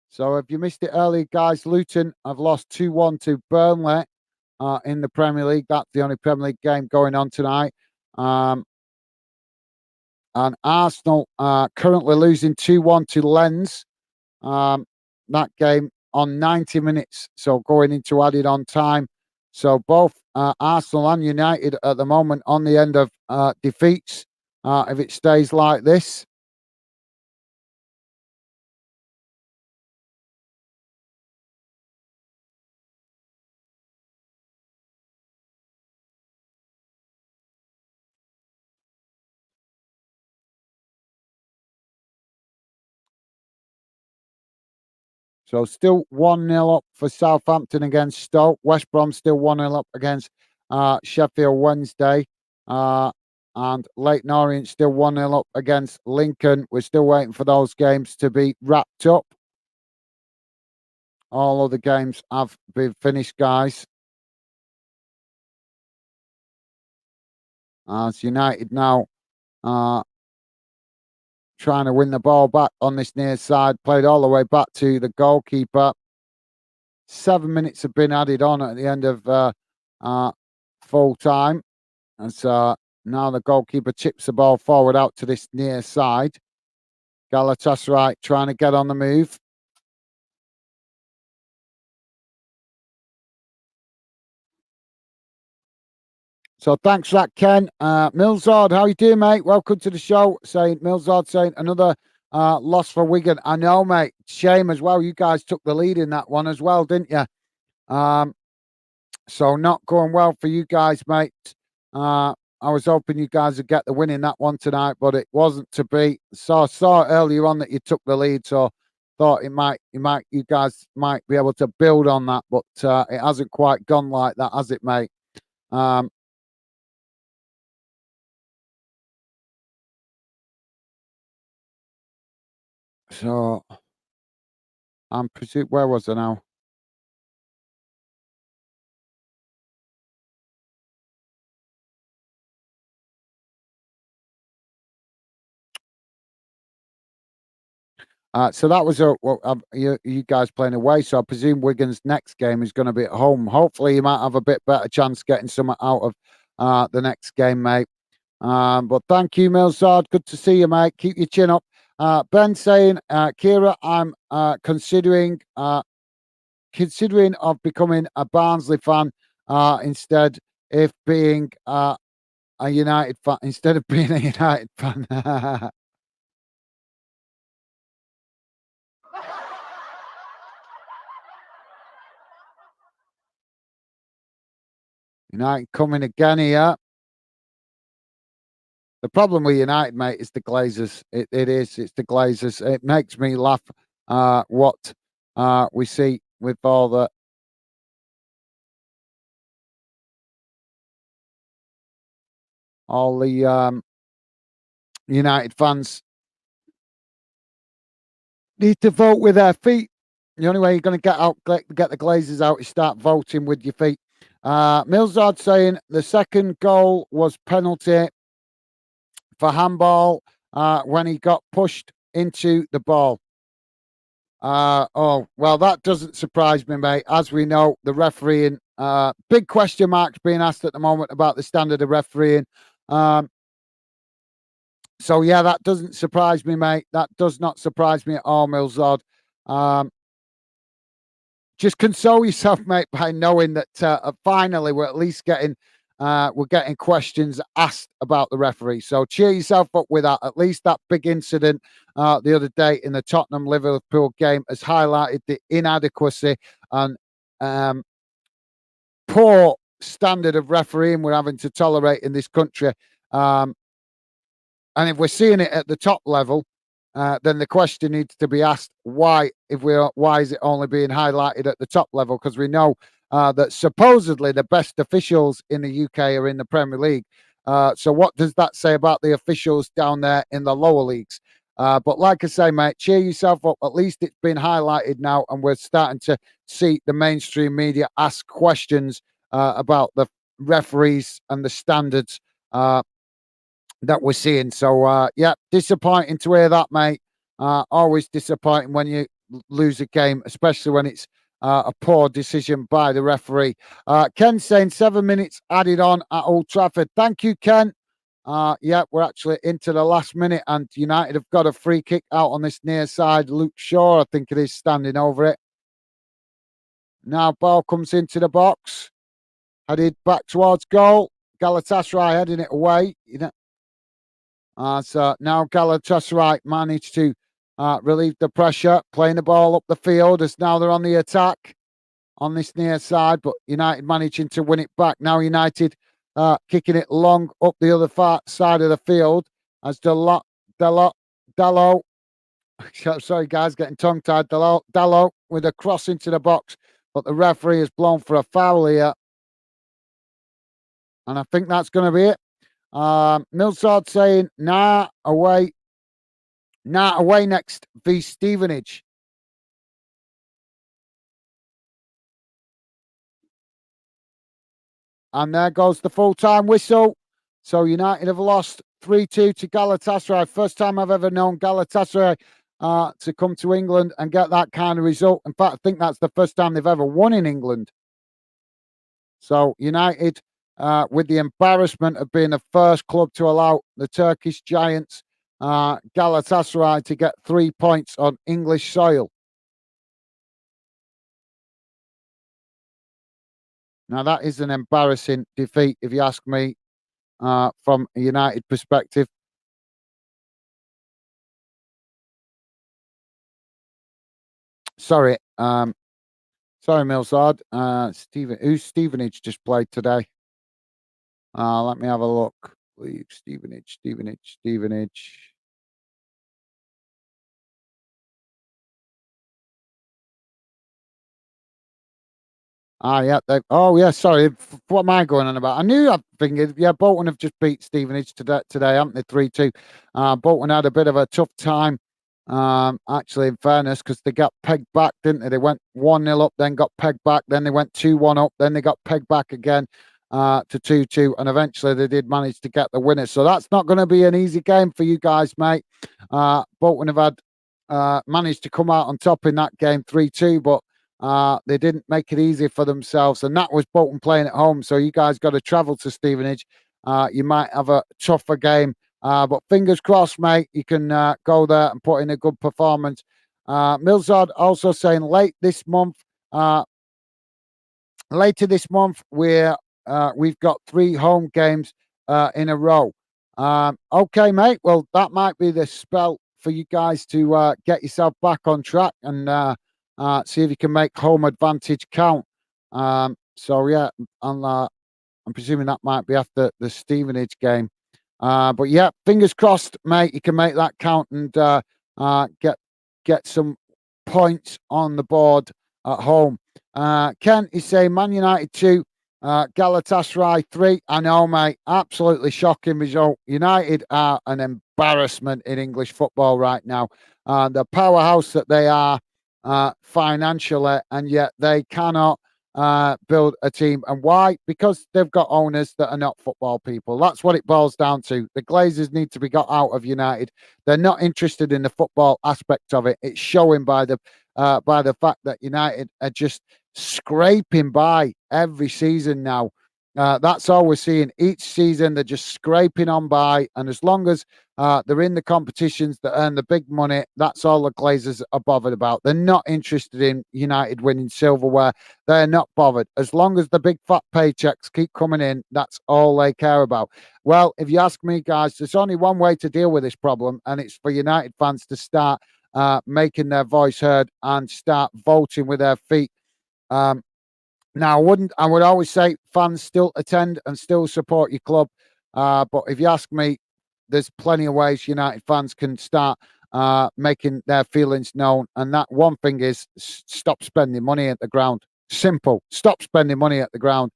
So if you missed it earlier, guys, Luton have lost 2-1 to Burnley in the Premier League. That's the only Premier League game going on tonight. And Arsenal currently losing 2-1 to Lens. That game on 90 minutes, so going into added on time. So both Arsenal and United at the moment on the end of defeats if it stays like this. So still 1-0 up for Southampton against Stoke. West Brom still 1-0 up against Sheffield Wednesday. And Leyton Orient still 1-0 up against Lincoln. We're still waiting for those games to be wrapped up. All other games have been finished, guys. As United now trying to win the ball back on this near side, played all the way back to the goalkeeper. 7 minutes have been added on at the end of full time. And so now the goalkeeper chips the ball forward out to this near side. Galatasaray trying to get on the move. So thanks for that, Ken. Milzard, how you doing, mate? Welcome to the show. Milzard saying another loss for Wigan. I know, mate. Shame as well. You guys took the lead in that one as well, didn't you? So not going well for you guys, mate. I was hoping you guys would get the win in that one tonight, but it wasn't to be. So I saw earlier on that you took the lead, so thought you guys might be able to build on that, but it hasn't quite gone like that, has it, mate? So I'm presuming, where was I now? So that was you guys playing away. So I presume Wigan's next game is going to be at home. Hopefully, you might have a bit better chance getting something out of the next game, mate. But thank you, Milzard. Good to see you, mate. Keep your chin up. Ben saying, Kira, I'm considering of becoming a Barnsley fan instead if being a United fan instead of being a United fan. United coming again here. The problem with United, mate, is the Glazers. It is. It's the Glazers. It makes me laugh what we see with all the United fans need to vote with their feet. The only way you're going to get the Glazers out is start voting with your feet. Milzard saying the second goal was penalty for handball when he got pushed into the ball. Oh, well, that doesn't surprise me, mate. As we know, the refereeing, big question marks being asked at the moment about the standard of refereeing. So, yeah, that doesn't surprise me, mate. That does not surprise me at all, Milzard. Just console yourself, mate, by knowing that finally we're at least getting were getting questions asked about the referee. So cheer yourself up with that. At least that big incident the other day in the Tottenham-Liverpool game has highlighted the inadequacy and poor standard of refereeing we're having to tolerate in this country. And if we're seeing it at the top level, then the question needs to be asked: why is it only being highlighted at the top level? Because we know that supposedly the best officials in the UK are in the Premier League. So what does that say about the officials down there in the lower leagues? But like I say, mate, cheer yourself up. At least it's been highlighted now, and we're starting to see the mainstream media ask questions about the referees and the standards that we're seeing. So, yeah, disappointing to hear that, mate. Always disappointing when you lose a game, especially when it's a poor decision by the referee. Ken saying 7 minutes added on at Old Trafford. Thank you, Ken. Yeah, we're actually into the last minute, and United have got a free kick out on this near side. Luke Shaw, I think it is, standing over it. Now ball comes into the box, headed back towards goal. Galatasaray heading it away. So now Galatasaray managed to relieve the pressure, playing the ball up the field as now they're on the attack on this near side, but United managing to win it back. Now United kicking it long up the other far side of the field as Dalot, sorry guys, getting tongue-tied, Dalot with a cross into the box, but the referee has blown for a foul here. And I think that's going to be it. Millsard saying, nah, away next v Stevenage. And there goes the full-time whistle. So United have lost 3-2 to Galatasaray. First time I've ever known Galatasaray to come to England and get that kind of result. In fact, I think that's the first time they've ever won in England. So United, with the embarrassment of being the first club to allow the Turkish giants, Galatasaray, to get 3 points on English soil. Now, that is an embarrassing defeat, if you ask me, from a United perspective. Sorry, Millsard. Who's Stevenage just played today? Let me have a look. Stevenage. Yeah. Yeah. Sorry. What am I going on about? I knew. I think. Yeah. Bolton have just beat Stevenage today, haven't they? 3-2. Bolton had a bit of a tough time. Actually, in fairness, because they got pegged back, didn't they? They went 1-0 up, then got pegged back, then they went 2-1 up, then they got pegged back again to 2-2, and eventually they did manage to get the winner. So that's not going to be an easy game for you guys, mate. Bolton have had managed to come out on top in that game 3-2, but they didn't make it easy for themselves, and that was Bolton playing at home. So you guys got to travel to Stevenage. You might have a tougher game, but fingers crossed, mate. You can go there and put in a good performance. Millsard also saying later this month, we've got 3 home games in a row. Okay, mate. Well, that might be the spell for you guys to get yourself back on track and see if you can make home advantage count. So yeah, I'm presuming that might be after the Stevenage game. But yeah, fingers crossed, mate. You can make that count and get some points on the board at home. Ken is saying Man United 2, Galatasaray 3. I know, mate. Absolutely shocking result. United are an embarrassment in English football right now. The powerhouse that they are financially, and yet they cannot build a team. And why? Because they've got owners that are not football people. That's what it boils down to. The Glazers need to be got out of United. They're not interested in the football aspect of it. It's showing by the fact that United are just scraping by every season now. That's all we're seeing each season. They're just scraping on by, and as long as they're in the competitions that earn the big money, that's all the Glazers are bothered about. They're not interested in United winning silverware. They're not bothered. As long as the big fat paychecks keep coming in, that's all they care about. Well, if you ask me, guys, there's only one way to deal with this problem, and it's for United fans to start making their voice heard and start voting with their feet. Um, Now, I would always say fans still attend and still support your club. But if you ask me, there's plenty of ways United fans can start making their feelings known. And that one thing is stop spending money at the ground. Simple. Stop spending money at the ground.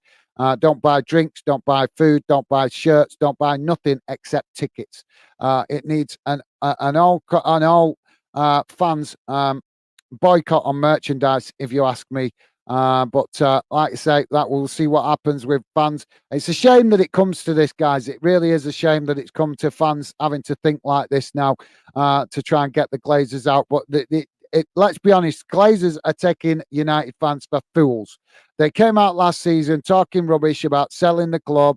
Don't buy drinks, don't buy food, don't buy shirts, don't buy nothing except tickets. It needs an all fans boycott on merchandise, if you ask me. But like I say, that we'll see what happens with fans. It's a shame that it comes to this, guys. It really is a shame that it's come to fans having to think like this now to try and get the Glazers out. But let's be honest, Glazers are taking United fans for fools. They came out last season talking rubbish about selling the club.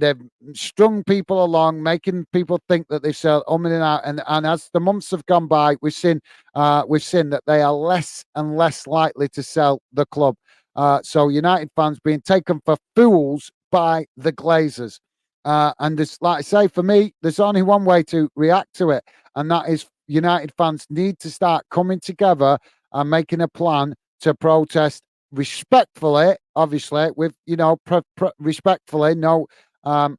They've strung people along, making people think that they sell in and out. And as the months have gone by, we've seen that they are less and less likely to sell the club. So United fans being taken for fools by the Glazers. And there's, like I say, for me, there's only one way to react to it, and that is United fans need to start coming together and making a plan to protest respectfully, obviously, with respectfully, no. At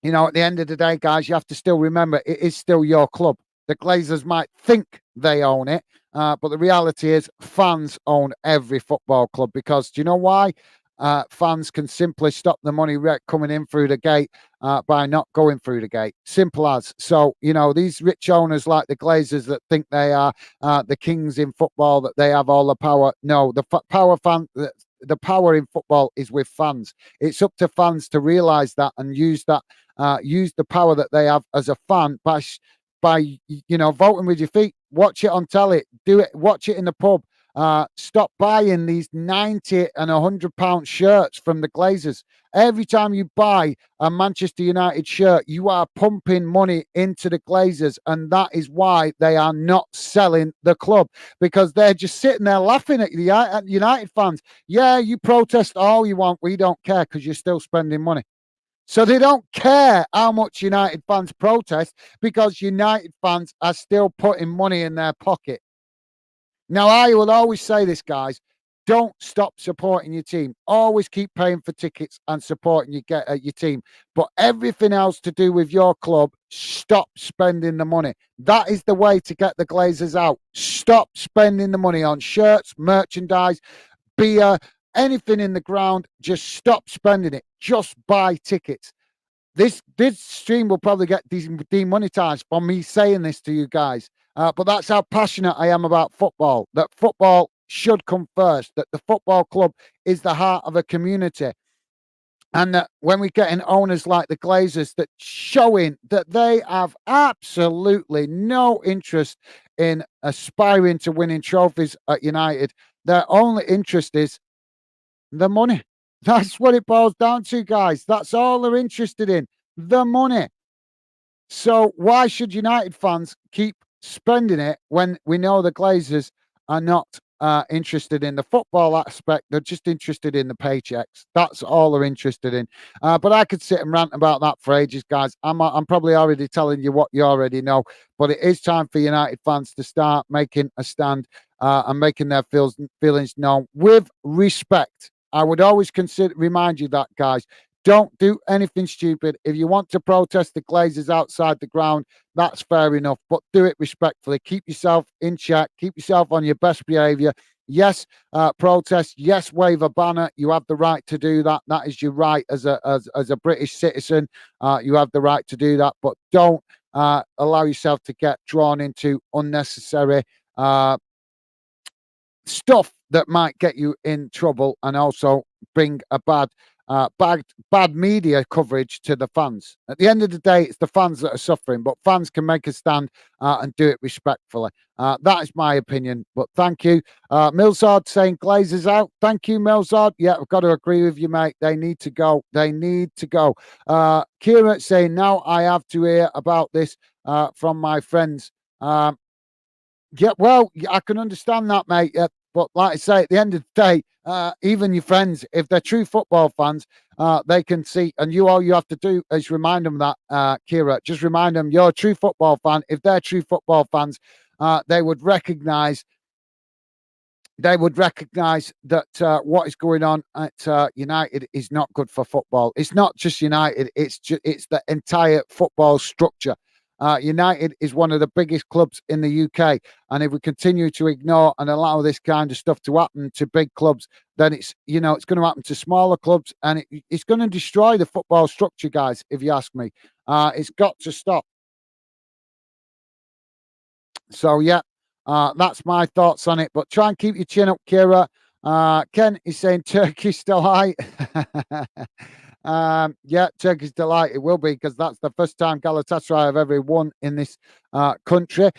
the end of the day, guys, you have to still remember it is still your club. The Glazers might think they own it, but the reality is fans own every football club because do you know why? Fans can simply stop the money coming in through the gate by not going through the gate. Simple as. So, these rich owners like the Glazers that think they are the kings in football, that they have all the power. No, the power in football is with fans. It's up to fans to realise that and use the power that they have as a fan by voting with your feet. Watch it on telly. Do it. Watch it in the pub. Stop buying these 90 and £100 shirts from the Glazers. Every time you buy a Manchester United shirt, you are pumping money into the Glazers, and that is why they are not selling the club, because they're just sitting there laughing at the United fans. Yeah, you protest all you want. We don't care because you're still spending money. So they don't care how much United fans protest because United fans are still putting money in their pocket. Now, I will always say this, guys. Don't stop supporting your team. Always keep paying for tickets and supporting your team. But everything else to do with your club, stop spending the money. That is the way to get the Glazers out. Stop spending the money on shirts, merchandise, beer, anything in the ground. Just stop spending it. Just buy tickets. This stream will probably get demonetized for me saying this to you guys. But that's how passionate I am about football, that football should come first, that the football club is the heart of a community. And that when we get in owners like the Glazers that showing that they have absolutely no interest in aspiring to winning trophies at United, their only interest is the money. That's what it boils down to, guys. That's all they're interested in, the money. So why should United fans keep spending it when we know the Glazers are not interested in the football aspect? They're just interested in the paychecks. That's all they're interested in. But I could sit and rant about that for ages, guys. I'm probably already telling you what you already know. But it is time for United fans to start making a stand and making their feelings known with respect. I would always remind you that, guys. Don't do anything stupid. If you want to protest the Glazers outside the ground, that's fair enough, but do it respectfully. Keep yourself in check. Keep yourself on your best behaviour. Yes, protest. Yes, wave a banner. You have the right to do that. That is your right as a British citizen. You have the right to do that, but don't allow yourself to get drawn into unnecessary stuff that might get you in trouble and also bring a bad bad media coverage to the fans. At the end of the day, it's the fans that are suffering, but fans can make a stand and do it respectfully. That is my opinion, but thank you. Milzard saying Glazers out. Thank you, Milzard. Yeah, I've got to agree with you, mate. They need to go. They need to go. Kira saying, now I have to hear about this from my friends. Yeah, well, I can understand that, mate. But like I say, at the end of the day, even your friends, if they're true football fans, they can see. And all you have to do is remind them that, Kira. Just remind them you're a true football fan. If they're true football fans, they would recognise. They would recognise that what is going on at United is not good for football. It's not just United; it's the entire football structure. United is one of the biggest clubs in the UK, and if we continue to ignore and allow this kind of stuff to happen to big clubs, then it's going to happen to smaller clubs, and it's going to destroy the football structure, guys. If you ask me, it's got to stop. So yeah, that's my thoughts on it. But try and keep your chin up, Kira. Ken is saying Turkish delight. Yeah, Turkish delight. It will be because that's the first time Galatasaray have ever won in this country.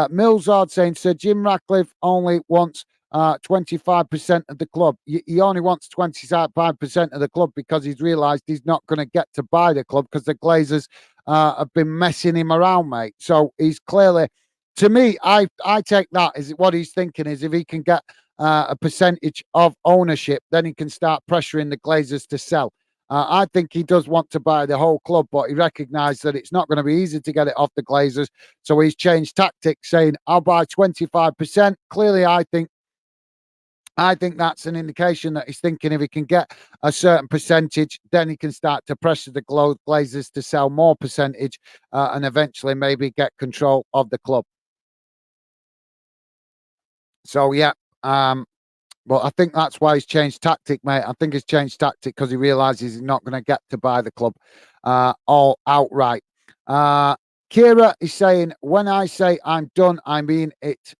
Millsard saying Sir Jim Ratcliffe only wants 25% of the club. He only wants 25% of the club because he's realised he's not going to get to buy the club because the Glazers have been messing him around, mate. So he's clearly, to me, I take that as what he's thinking is if he can get a percentage of ownership, then he can start pressuring the Glazers to sell. I think he does want to buy the whole club, but he recognised that it's not going to be easy to get it off the Glazers. So he's changed tactics, saying, I'll buy 25%. Clearly, I think that's an indication that he's thinking if he can get a certain percentage, then he can start to pressure the Glazers to sell more percentage and eventually maybe get control of the club. So, yeah. Well, I think that's why he's changed tactic, mate. I think he's changed tactic because he realises he's not going to get to buy the club all outright. Kira is saying, when I say I'm done, I mean it.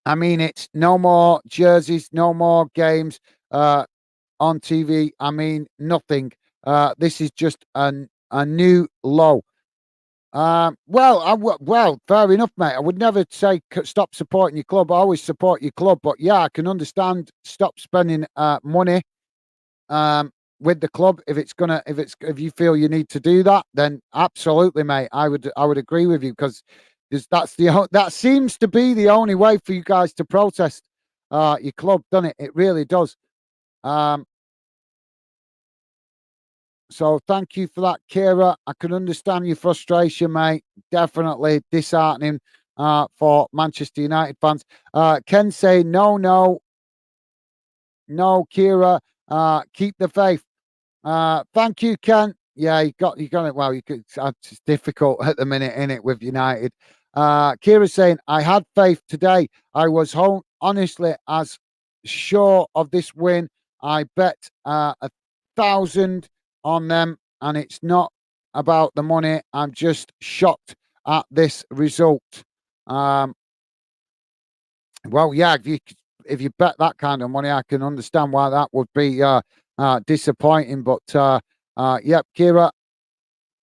I mean it. No more jerseys, no more games on TV. I mean nothing. This is just a new low. Well, fair enough, mate. I would never say stop supporting your club. I always support your club, but yeah, I can understand stop spending money with the club if you feel you need to do that, then absolutely, mate. I would agree with you because that seems to be the only way for you guys to protest your club, doesn't it? It really does. So thank you for that, Kira. I can understand your frustration, mate. Definitely disheartening for Manchester United fans. Ken say no, Kira. Keep the faith. Thank you, Ken. Yeah, you got it. Well, it's difficult at the minute, in it, with United. Kira saying, I had faith today. I was honestly as sure of this win. I bet 1,000 on them, and it's not about the money. I'm just shocked at this result. Well, yeah, if you bet that kind of money, I can understand why that would be disappointing. But yep, Kira,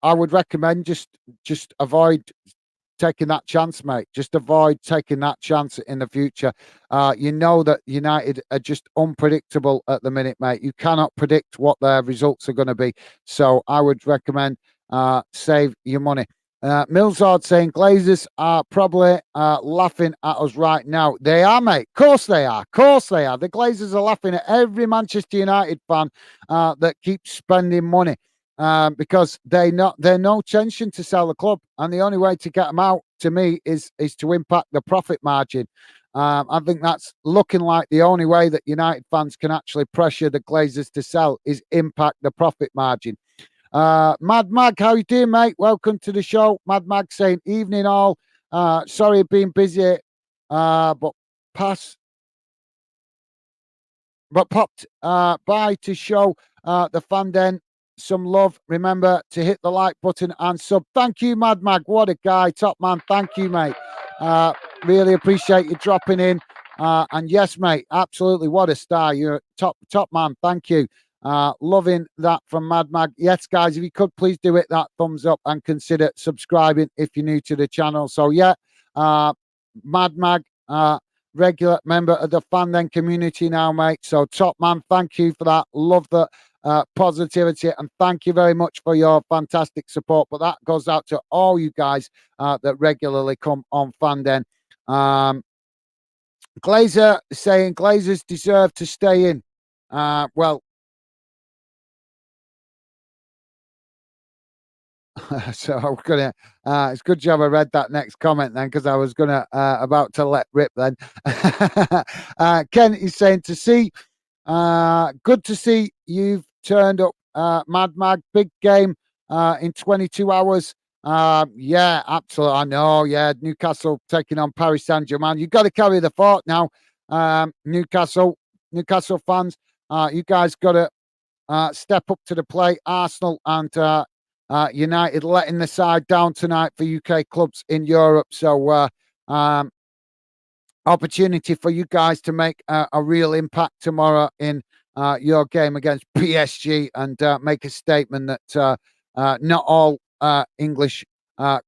I would recommend just avoid taking that chance, mate. Just avoid taking that chance in the future. You know that United are just unpredictable at the minute, mate. You cannot predict what their results are going to be. So I would recommend save your money. Millsard saying Glazers are probably laughing at us right now. They are, mate. Of course they are. Of course they are. The Glazers are laughing at every Manchester United fan that keeps spending money. Because they're no intention to sell the club, and the only way to get them out, to me, is to impact the profit margin. I think that's looking like the only way that United fans can actually pressure the Glazers to sell is impact the profit margin. Mad Mag, how you doing, mate? Welcome to the show. Mad Mag saying evening all. Sorry being busy, but popped by to show the fan den some love. Remember to hit the like button and sub. Thank you, Mad Mag. What a guy. Top man. Thank you, mate. Really appreciate you dropping in. And yes, mate, absolutely. What a star. You're top man. Thank you. Loving that from Mad Mag. Yes, guys, if you could please do it, that thumbs up, and consider subscribing if you're new to the channel. So, yeah, Mad Mag, regular member of the Fan Then community now, mate. So, top man, thank you for that. Love the positivity, and thank you very much for your fantastic support. But that goes out to all you guys that regularly come on Fan Then. Glazer saying Glazers deserve to stay in. Well, so I'm gonna. It's a good job I read that next comment then, because I was gonna about to let rip then. Ken is saying to see. Good to see you've turned up, Mad Mag. Big game in 22 hours. Yeah, absolutely. I know. Yeah, Newcastle taking on Paris Saint-Germain. You've got to carry the fort now, Newcastle fans. You guys got to step up to the plate. Arsenal and United letting the side down tonight for UK clubs in Europe. So opportunity for you guys to make a real impact tomorrow in your game against PSG, and make a statement that not all English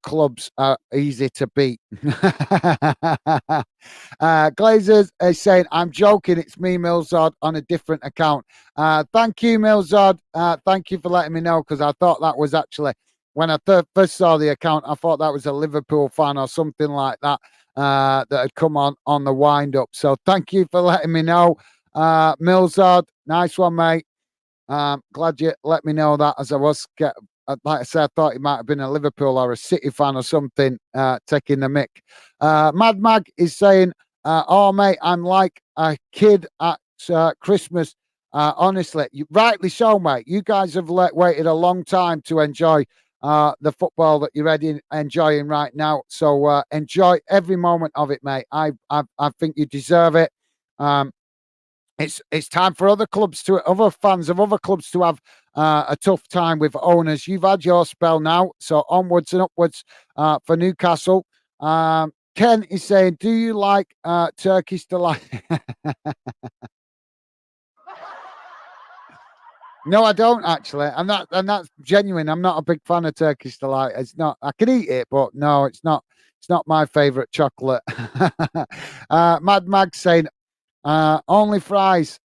clubs are easy to beat. Glazers is saying, I'm joking, it's me, Milzard, on a different account. Thank you, Milzard. Thank you for letting me know, because I thought that was actually, when I first saw the account, I thought that was a Liverpool fan or something like that. That had come on the wind up. So thank you for letting me know, Milzard. Nice one, mate. Glad you let me know that, as I was like I said, I thought it might have been a Liverpool or a City fan or something taking the mick. Mad Mag is saying, oh mate, I'm like a kid at Christmas. Honestly, rightly so, mate. You guys have waited a long time to enjoy the football that you're enjoying right now. So enjoy every moment of it, mate. I think you deserve it. It's time for other fans of other clubs to have a tough time with owners. You've had your spell now, so onwards and upwards for Newcastle. Ken is saying, do you like Turkish delight? No, I don't actually, and that's genuine. I'm not a big fan of Turkish delight. It's not. I can eat it, but no, it's not. It's not my favorite chocolate. Mad Mag saying, only fries.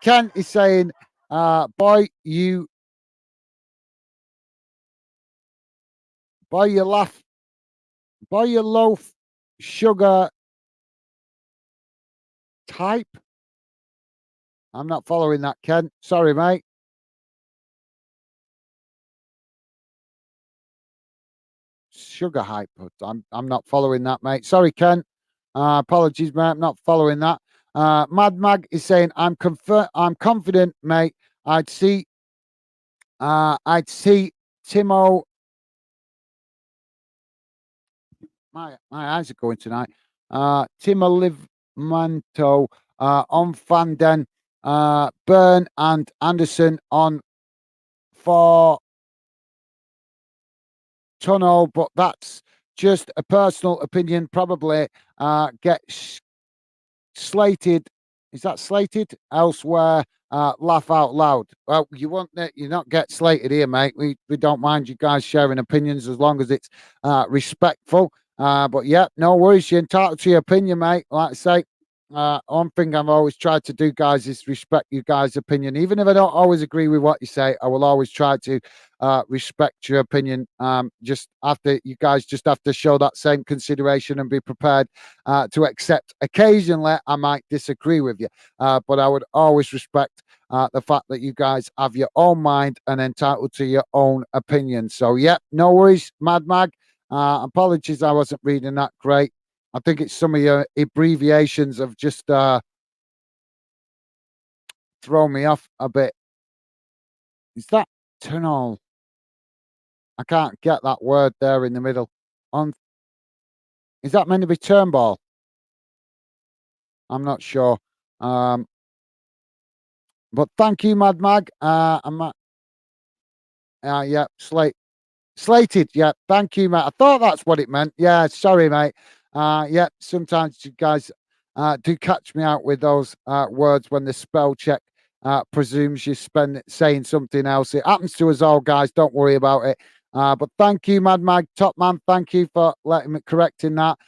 Ken is saying, boy, you laugh, boy, you loaf sugar type. I'm not following that, Ken. Sorry, mate. Sugar hype. I'm not following that, mate. Sorry, Ken. Apologies, mate. I'm not following that. Mad Mag is saying, I'm confident, mate. I'd see Timo. My eyes are going tonight. Timo Livmanto on Fanden, Byrne and Anderson on for Tunnel, but that's just a personal opinion. Probably get slated. Is that slated elsewhere? Laugh out loud. Well, you not get slated here, mate. We don't mind you guys sharing opinions as long as it's respectful. But yeah, no worries. You're entitled to your opinion, mate. Like I say, one thing I've always tried to do, guys, is respect you guys' opinion. Even if I don't always agree with what you say, I will always try to respect your opinion. Just after you guys just have to show that same consideration and be prepared to accept. Occasionally, I might disagree with you, but I would always respect the fact that you guys have your own mind and entitled to your own opinion. So, yeah, no worries, Mad Mag. Apologies, I wasn't reading that great. I think it's some of your abbreviations have just thrown me off a bit. Is that tunnel? I can't get that word there in the middle. Is that meant to be turnball? I'm not sure. But thank you, Mad Mag. Yeah, slated. Yeah, thank you, mate. I thought that's what it meant. Yeah, sorry, mate. Yeah, sometimes you guys do catch me out with those words when the spell check presumes you saying something else. It happens to us all, guys. Don't worry about it. But thank you, Mad Mag Top Man. Thank you for letting me correcting that.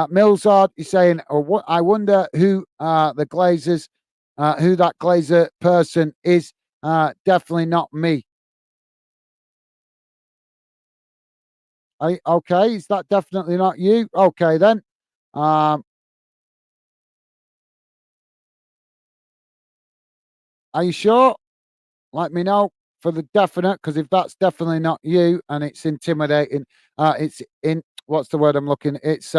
Millsard is saying, I wonder who the Glazers, who that Glazer person is. Definitely not me. Okay, is that definitely not you? Okay, then. Um, are you sure? Let me know for the definite, because if that's definitely not you and it's intimidating, it's in what's the word I'm looking? It's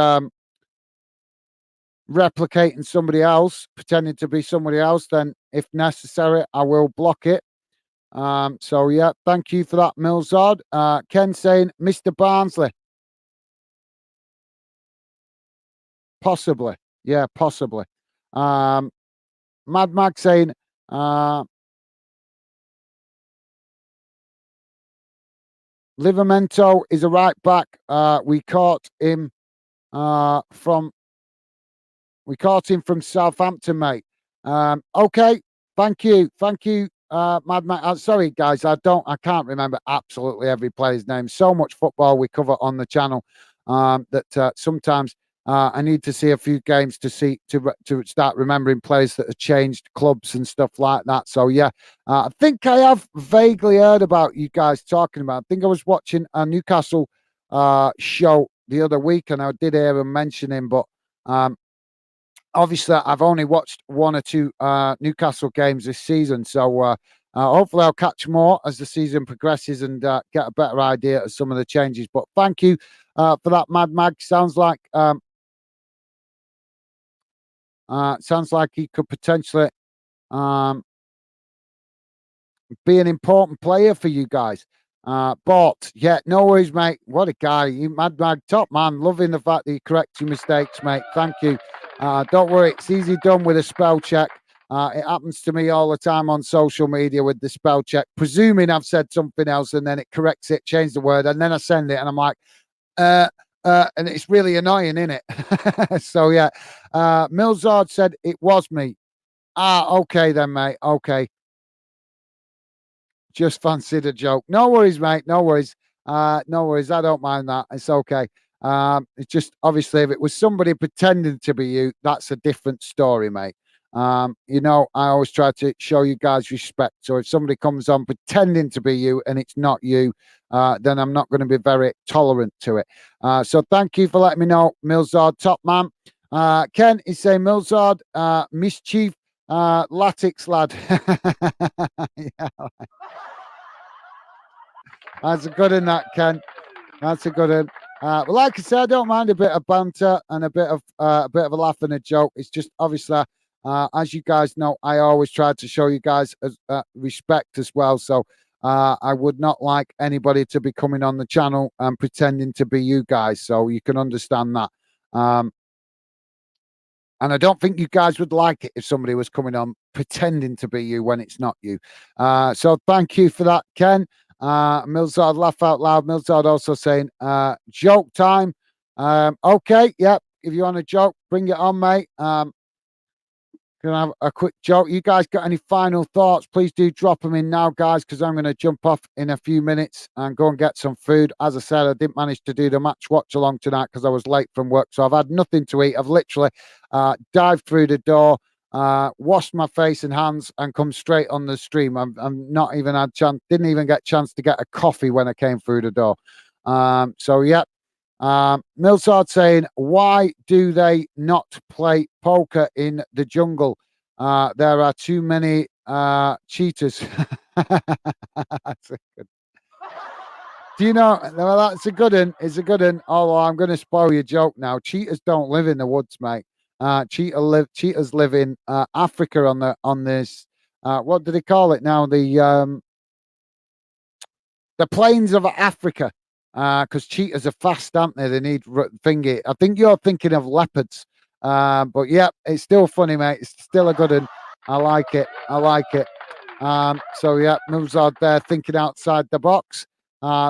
replicating somebody else, pretending to be somebody else. Then, if necessary, I will block it. So yeah, thank you for that, Millsard. Ken saying, Mr. Barnsley, possibly, yeah, possibly. Um, Mad Mag saying, uh, Livramento is a right back. We caught him from Southampton, mate. Okay, thank you, Mad Max. Sorry, guys, I can't remember absolutely every player's name. So much football we cover on the channel that sometimes I need to see a few games to start remembering players that have changed clubs and stuff like that. So yeah, I think I have vaguely heard about you guys talking about. I think I was watching a Newcastle show the other week, and I did hear him mention him, but. Obviously, I've only watched one or two Newcastle games this season, so hopefully I'll catch more as the season progresses and get a better idea of some of the changes. But thank you for that, Mad Mag. Sounds like he could potentially um, be an important player for you guys. But yeah, no worries, mate. What a guy. You Mad Mag, top man. Loving the fact that you correct your mistakes, mate. Thank you. Don't worry, it's easy done with a spell check. It happens to me all the time on social media with the spell check, presuming I've said something else and then it corrects it, change the word, and then I send it and I'm like, and it's really annoying, isn't it? So yeah, Milzard said it was me. Okay then, mate. Okay. Just fancied a joke. No worries, mate. No worries. No worries. I don't mind that. It's okay. It's just obviously if it was somebody pretending to be you, that's a different story, mate. I always try to show you guys respect. So if somebody comes on pretending to be you and it's not you, then I'm not going to be very tolerant to it. So thank you for letting me know, Milzard, top man. Ken is saying Milzard, mischief, Latix lad. Yeah. That's a good one, that Ken. That's a good one. Well, like I said, I don't mind a bit of banter and a bit of a laugh and a joke. It's just obviously, as you guys know, I always try to show you guys respect as well. So I would not like anybody to be coming on the channel and pretending to be you guys. So you can understand that. And I don't think you guys would like it if somebody was coming on pretending to be you when it's not you. So thank you for that, Ken. Milzard, laugh out loud. Milzard also saying, joke time. Okay, yep. If you want a joke, bring it on, mate. Gonna have a quick joke. You guys got any final thoughts? Please do drop them in now, guys, because I'm going to jump off in a few minutes and go and get some food. As I said, I didn't manage to do the match watch along tonight because I was late from work, so I've had nothing to eat. I've literally dived through the door, washed my face and hands, and come straight on the stream. I'm not even had chance. Didn't even get chance to get a coffee when I came through the door. So yeah. Milsard saying, why do they not play poker in the jungle? There are too many cheaters. That's a good. Do you know? Well, that's a good one. It's a good one. Although I'm going to spoil your joke now. Cheaters don't live in the woods, mate. Cheaters live in Africa on this. What do they call it now? The plains of Africa, because cheetahs are fast, aren't they? They need thingy. I think you're thinking of leopards. But yeah, it's still funny, mate. It's still a good one. I like it. I like it. So yeah, moves out there thinking outside the box.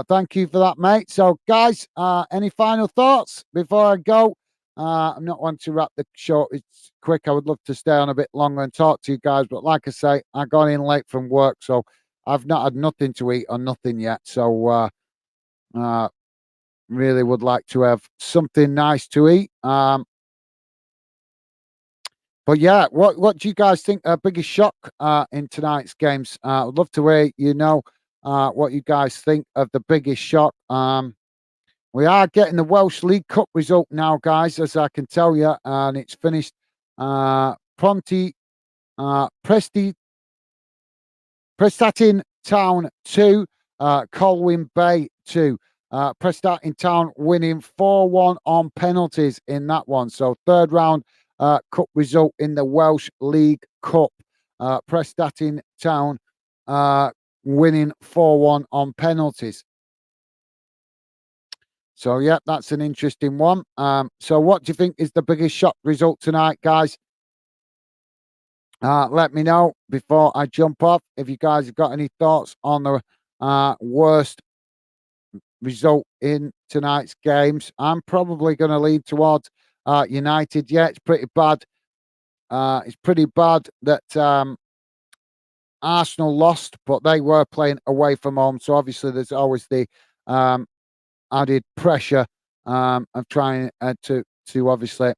Thank you for that, mate. So guys, any final thoughts before I go? I'm not one to wrap the show. It's quick. I would love to stay on a bit longer and talk to you guys, but like I say, I got in late from work, so I've not had nothing to eat or nothing yet. So really would like to have something nice to eat. But yeah, what do you guys think? Biggest shock in tonight's games? I'd love to hear what you guys think of the biggest shock. We are getting the Welsh League Cup result now, guys, as I can tell you, and it's finished. Pronti, Presti, Prestatyn Town 2, Colwyn Bay 2. Prestatyn Town winning 4-1 on penalties in that one. So third round cup result in the Welsh League Cup. Prestatyn Town winning 4-1 on penalties. So, yeah, that's an interesting one. So what do you think is the biggest shock result tonight, guys? Let me know before I jump off if you guys have got any thoughts on the worst result in tonight's games. I'm probably going to lean towards United. Yeah, it's pretty bad. It's pretty bad that Arsenal lost, but they were playing away from home. So obviously there's always the added pressure of trying to obviously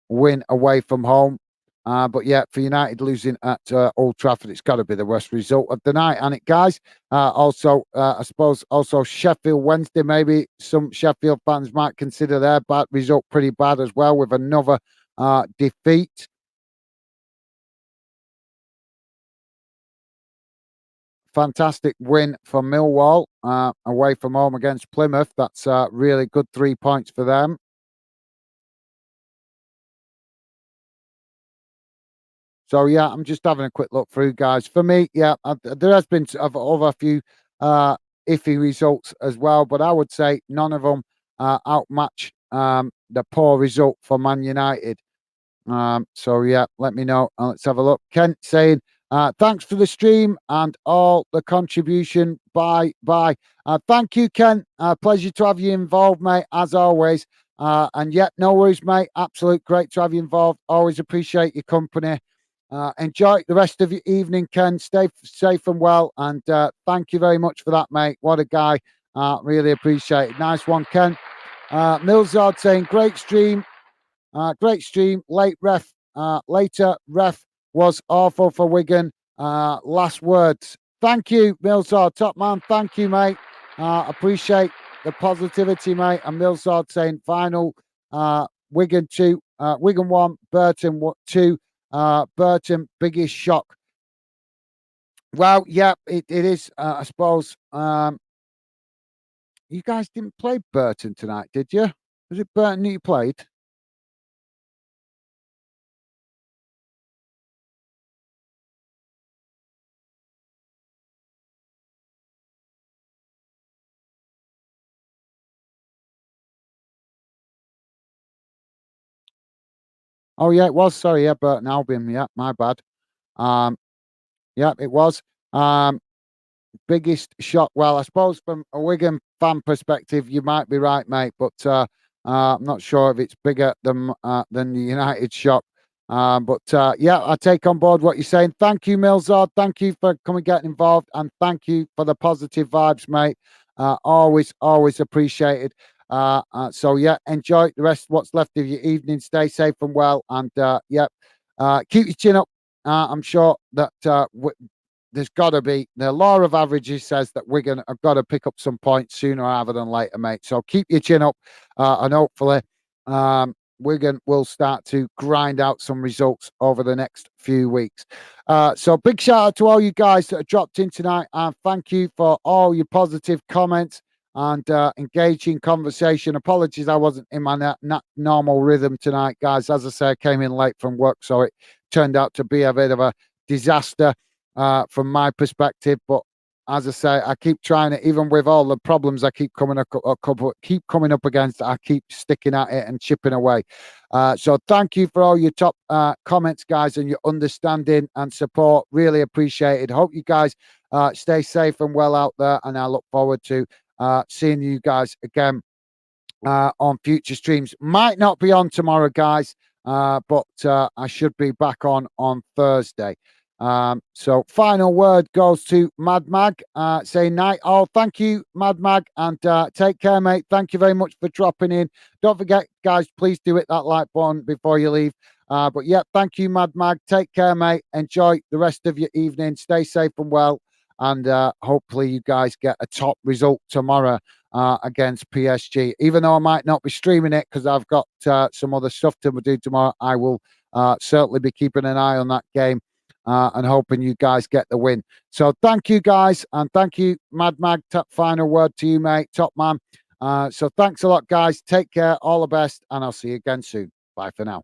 win away from home. But yeah, for United losing at Old Trafford, it's got to be the worst result of the night, and it, guys. Also, I suppose also Sheffield Wednesday. Maybe some Sheffield fans might consider their bad result pretty bad as well, with another defeat. Fantastic win for Millwall away from home against Plymouth. That's really good 3 points for them. So yeah, I'm just having a quick look through, guys. For me, yeah, there has been over a few iffy results as well, but I would say none of them outmatch the poor result for Man United. So yeah, let me know. Let's have a look. Kent saying, thanks for the stream and all the contribution. Bye. Thank you, Kent. Pleasure to have you involved, mate, as always. And yeah, no worries, mate. Absolute great to have you involved. Always appreciate your company. Enjoy the rest of your evening, Ken. Stay safe and well. And thank you very much for that, mate. What a guy. Really appreciate it. Nice one, Ken. Milzard saying, great stream. Later ref was awful for Wigan. Last words. Thank you, Milzard. Top man. Thank you, mate. Appreciate the positivity, mate. And Milzard saying final Wigan 2, Wigan 1, Burton 2. Burton, biggest shock. Well, yeah, it is. I suppose you guys didn't play Burton tonight, did you? Was it Burton that you played? Oh yeah, it was. Sorry, yeah, Burton Albion. Yeah, my bad. Yeah, it was. Biggest shock. Well, I suppose from a Wigan fan perspective, you might be right, mate. But I'm not sure if it's bigger than the United shock. But yeah, I take on board what you're saying. Thank you, Milzard. Thank you for coming, getting involved, and thank you for the positive vibes, mate. Always appreciated. So yeah, enjoy the rest. What's left of your evening. Stay safe and well, and yeah, keep your chin up. I'm sure that there's got to be the law of averages says that Wigan have got to pick up some points sooner rather than later, mate. So keep your chin up, and hopefully Wigan will start to grind out some results over the next few weeks. So big shout out to all you guys that have dropped in tonight, and thank you for all your positive comments and engaging conversation. Apologies, I wasn't in my normal rhythm tonight, guys. As I say, I came in late from work, so it turned out to be a bit of a disaster from my perspective. But as I say, I keep trying it, even with all the problems I keep coming up against. I keep sticking at it and chipping away. So thank you for all your top comments, guys, and your understanding and support. Really appreciated. Hope you guys stay safe and well out there, and I look forward to seeing you guys again on future streams. Might not be on tomorrow, guys, but I should be back on Thursday. So final word goes to Mad Mag, saying night all. Thank you, Mad Mag, and take care, mate. Thank you very much for dropping in. Don't forget, guys, please do hit that like button before you leave. But yeah, thank you, Mad Mag. Take care, mate. Enjoy the rest of your evening. Stay safe and well. And hopefully you guys get a top result tomorrow against PSG. Even though I might not be streaming it because I've got some other stuff to do tomorrow, I will certainly be keeping an eye on that game and hoping you guys get the win. So thank you, guys, and thank you, Mad Mag. Final word to you, mate. Top man. So thanks a lot, guys. Take care. All the best, and I'll see you again soon. Bye for now.